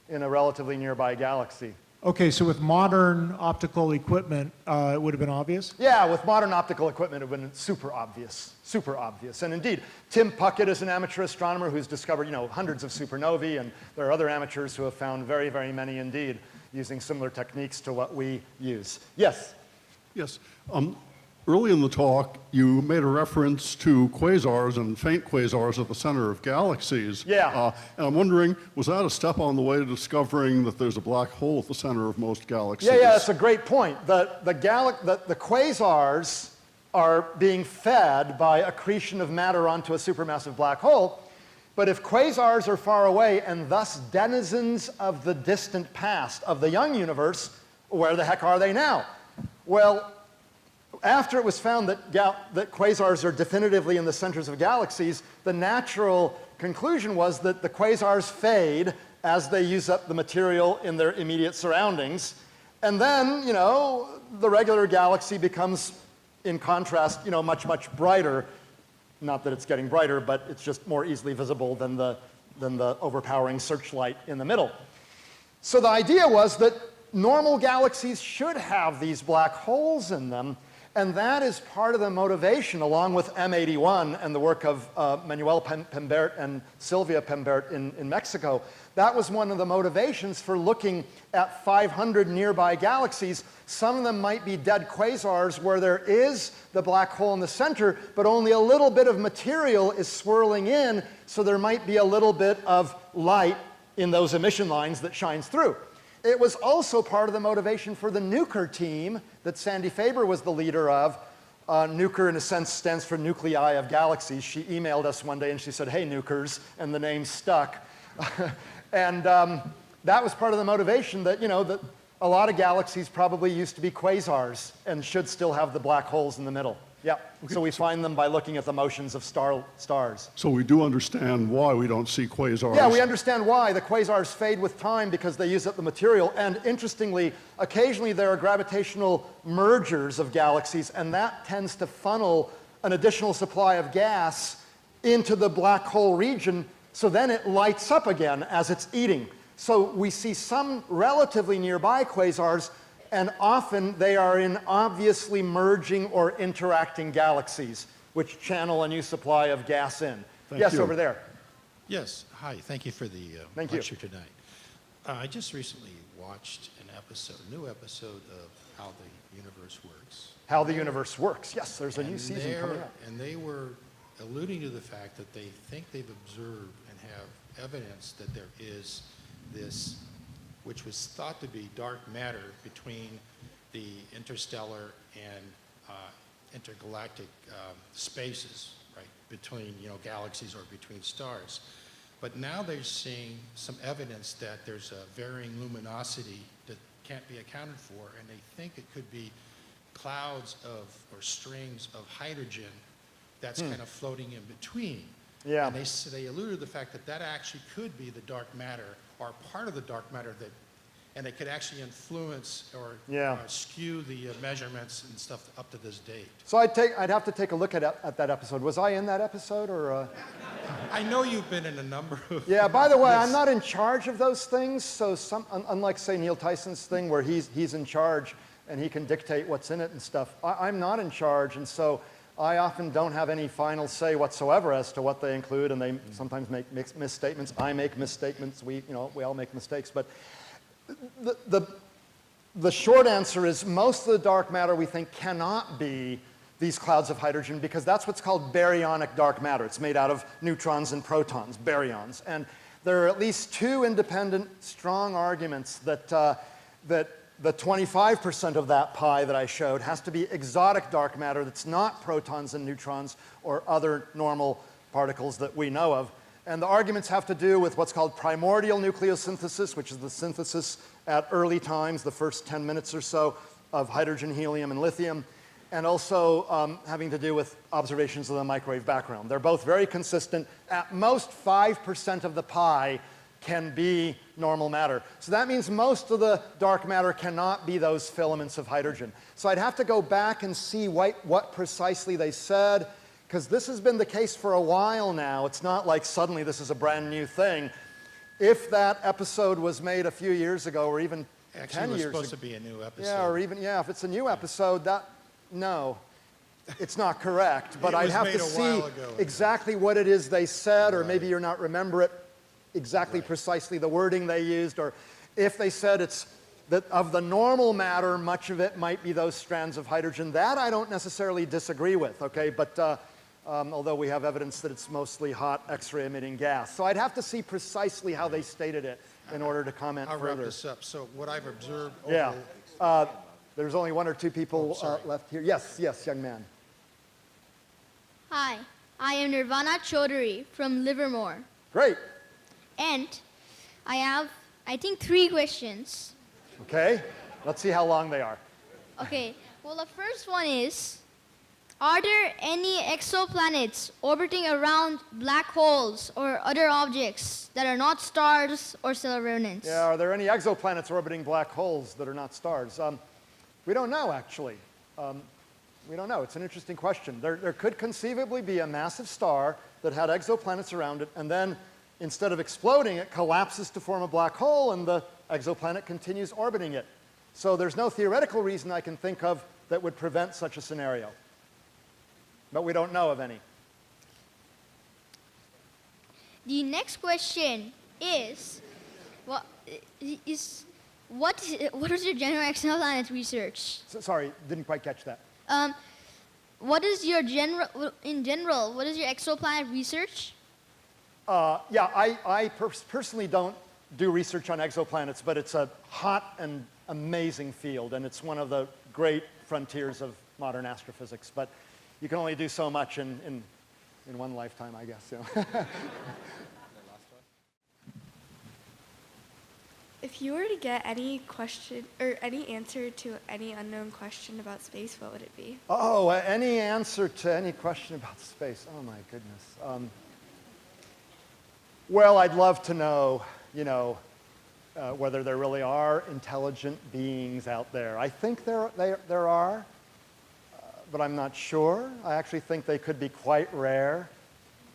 in a relatively nearby galaxy. Okay, so with modern optical equipment, it would have been obvious? Yeah, with modern optical equipment, it would have been super obvious, super obvious. And indeed, Tim Puckett is an amateur astronomer who's discovered, hundreds of supernovae, and there are other amateurs who have found very, very many indeed, using similar techniques to what we use. Yes? Yes. Early in the talk, you made a reference to quasars and faint quasars at the center of galaxies. Yeah. And I'm wondering, was that a step on the way to discovering that there's a black hole at the center of most galaxies? Yeah, that's a great point. The quasars are being fed by accretion of matter onto a supermassive black hole. But if quasars are far away and thus denizens of the distant past of the young universe, where the heck are they now? Well, after it was found that quasars are definitively in the centers of galaxies, the natural conclusion was that the quasars fade as they use up the material in their immediate surroundings. And then, the regular galaxy becomes, in contrast, much, much brighter. Not that it's getting brighter, but it's just more easily visible than the overpowering searchlight in the middle. So the idea was that normal galaxies should have these black holes in them, and that is part of the motivation, along with M81 and the work of Manuel Pembert and Sylvia Pembert in Mexico. That was one of the motivations for looking at 500 nearby galaxies. Some of them might be dead quasars where there is the black hole in the center, but only a little bit of material is swirling in, so there might be a little bit of light in those emission lines that shines through. It was also part of the motivation for the Nuker team that Sandy Faber was the leader of. Nuker, in a sense, stands for nuclei of galaxies. She emailed us one day and she said, "Hey, Nukers," and the name stuck. And that was part of the motivation that, that a lot of galaxies probably used to be quasars and should still have the black holes in the middle. Yeah, so we find them by looking at the motions of stars. So we do understand why we don't see quasars. Yeah, we understand why. The quasars fade with time because they use up the material. And interestingly, occasionally there are gravitational mergers of galaxies, and that tends to funnel an additional supply of gas into the black hole region, so then it lights up again as it's eating. So we see some relatively nearby quasars, and often they are in obviously merging or interacting galaxies, which channel a new supply of gas in. Yes, over there. Yes, hi, thank you for the Thank you. lecture tonight. I just recently watched a new episode of How the Universe Works. How the universe works. Yes, there's a new season coming up. And they were alluding to the fact that they think they've observed and have evidence that there is this, which was thought to be dark matter between the interstellar and intergalactic spaces, right, between galaxies or between stars. But now they're seeing some evidence that there's a varying luminosity that can't be accounted for, and they think it could be clouds of or strings of hydrogen that's kind of floating in between. Yeah. And they alluded to the fact that that actually could be the dark matter or part of the dark matter and it could actually influence or skew the measurements and stuff up to this date. So I'd have to take a look at that episode. Was I in that episode, or? I know you've been in a number of. Yeah. By the way, I'm not in charge of those things. So unlike say Neil Tyson's thing, where he's in charge and he can dictate what's in it and stuff, I'm not in charge, and so I often don't have any final say whatsoever as to what they include, and they sometimes make misstatements. I make misstatements. We all make mistakes, but. The short answer is most of the dark matter we think cannot be these clouds of hydrogen, because that's what's called baryonic dark matter. It's made out of neutrons and protons, baryons. And there are at least two independent, strong arguments that the 25% of that pie that I showed has to be exotic dark matter that's not protons and neutrons or other normal particles that we know of. And the arguments have to do with what's called primordial nucleosynthesis, which is the synthesis at early times, the first 10 minutes or so, of hydrogen, helium, and lithium, and also having to do with observations of the microwave background. They're both very consistent. At most, 5% of the pie can be normal matter. So that means most of the dark matter cannot be those filaments of hydrogen. So I'd have to go back and see what precisely they said, because this has been the case for a while now. It's not like suddenly this is a brand new thing. If that episode was made a few years ago, or even 10 years ago. Actually, it was supposed to be a new episode. Yeah, or even, if it's a new episode, no, it's not correct. But I'd have to see exactly what it is they said, or maybe you're not remember it exactly precisely the wording they used, or if they said it's that of the normal matter, much of it might be those strands of hydrogen. That I don't necessarily disagree with, okay? But although we have evidence that it's mostly hot X-ray emitting gas. So I'd have to see precisely how they stated it in order to comment further. I'll wrap this up. So what I've observed there's only one or two people left here. Yes, young man. Hi, I am Nirvana Chaudhary from Livermore. Great. And I have, I think, 3 questions. Okay, let's see how long they are. Okay, well, the first one is, are there any exoplanets orbiting around black holes or other objects that are not stars or stellar remnants? Yeah, are there any exoplanets orbiting black holes that are not stars? We don't know, actually. We don't know. It's an interesting question. There could conceivably be a massive star that had exoplanets around it, and then instead of exploding, it collapses to form a black hole, and the exoplanet continues orbiting it. So there's no theoretical reason I can think of that would prevent such a scenario. But we don't know of any. The next question is, what is your general exoplanet research? Sorry, didn't quite catch that. What is your what is your exoplanet research? Yeah, I personally don't do research on exoplanets, but it's a hot and amazing field, and it's one of the great frontiers of modern astrophysics. But you can only do so much in one lifetime, I guess. You know? If you were to get any question or any answer to any unknown question about space, what would it be? Oh, any answer to any question about space? Oh my goodness. Well, I'd love to know, you know, whether there really are intelligent beings out there. I think there are, but I'm not sure. I actually think they could be quite rare.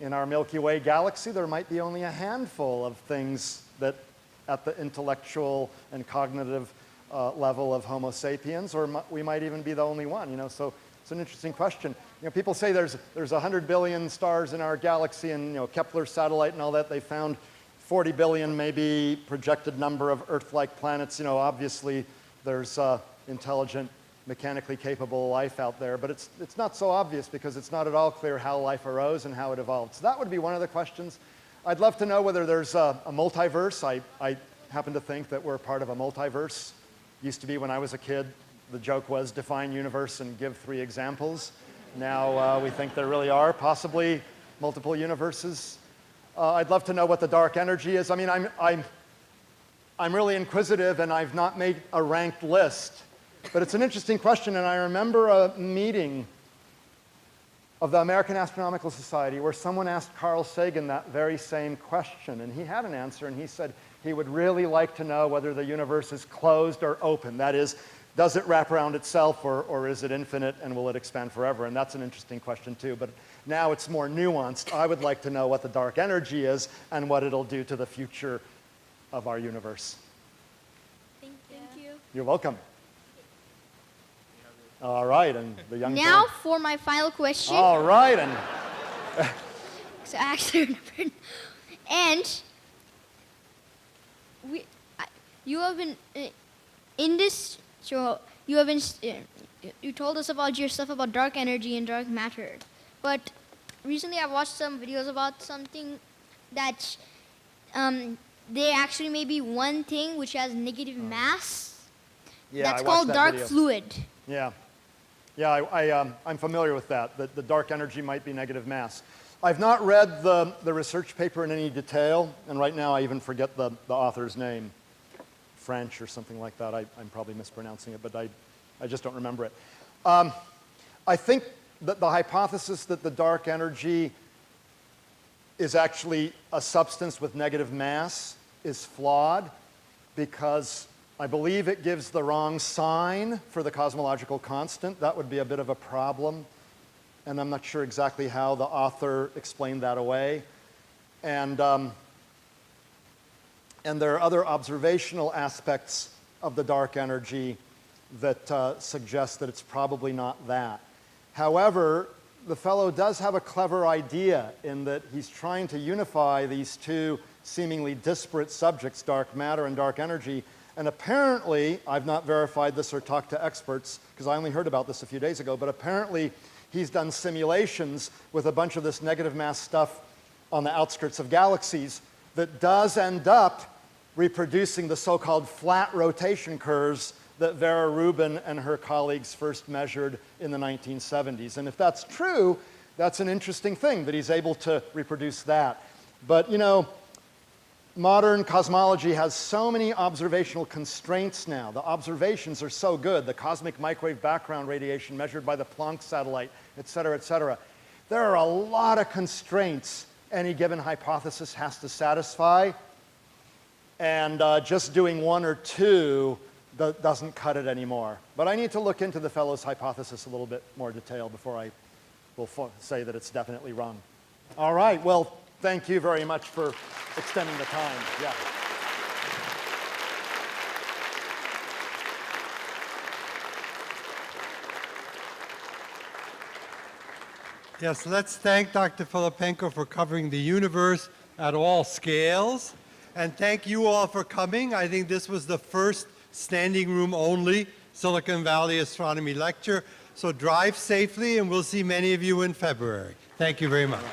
In our Milky Way galaxy, there might be only a handful of things that at the intellectual and cognitive level of Homo sapiens, or we might even be the only one, you know, so it's an interesting question. You know, people say there's 100 billion stars in our galaxy, and, you know, Kepler satellite and all that, they found 40 billion maybe projected number of Earth-like planets. You know, obviously there's intelligent, mechanically capable life out there, but it's not so obvious because it's not at all clear how life arose and how it evolved. So that would be one of the questions. I'd love to know whether there's a multiverse. I happen to think that we're part of a multiverse. Used to be when I was a kid, the joke was define universe and give 3 examples. Now we think there really are possibly multiple universes. I'd love to know what the dark energy is. I mean, I'm really inquisitive, and I've not made a ranked list. But it's an interesting question, and I remember a meeting of the American Astronomical Society where someone asked Carl Sagan that very same question, and he had an answer, and he said he would really like to know whether the universe is closed or open. That is, does it wrap around itself, or is it infinite, and will it expand forever? And that's an interesting question too, but now it's more nuanced. I would like to know what the dark energy is and what it'll do to the future of our universe. Thank you. You're welcome. All right, and the young Now girl. for my final question. All right, and So actually, and you have been in this show. You have been you told us about your stuff about dark energy and dark matter, but recently I watched some videos about something that there actually may be one thing which has negative mass. yeah, That's I watched called that dark video. fluid. Yeah, I'm familiar with that the dark energy might be negative mass. I've not read the research paper in any detail, and right now I even forget the author's name. French or something like that. I'm probably mispronouncing it, but I just don't remember it. I think that the hypothesis that the dark energy is actually a substance with negative mass is flawed because I believe it gives the wrong sign for the cosmological constant. That would be a bit of a problem, and I'm not sure exactly how the author explained that away. And there are other observational aspects of the dark energy that suggest that it's probably not that. However, the fellow does have a clever idea in that he's trying to unify these two seemingly disparate subjects, dark matter and dark energy. And apparently, I've not verified this or talked to experts because I only heard about this a few days ago, but apparently he's done simulations with a bunch of this negative mass stuff on the outskirts of galaxies that does end up reproducing the so-called flat rotation curves that Vera Rubin and her colleagues first measured in the 1970s. And if that's true, that's an interesting thing that he's able to reproduce that. But, you know, modern cosmology has so many observational constraints now. The observations are so good. The cosmic microwave background radiation measured by the Planck satellite, et cetera, et cetera. There are a lot of constraints any given hypothesis has to satisfy. And just doing one or two doesn't cut it anymore. But I need to look into the fellow's hypothesis a little bit more detail before I will say that it's definitely wrong. All right, well, thank you very much for extending the time. Yeah. Yes, let's thank Dr. Filippenko for covering the universe at all scales. And thank you all for coming. I think this was the first standing room only Silicon Valley astronomy lecture. So drive safely, and we'll see many of you in February. Thank you very much.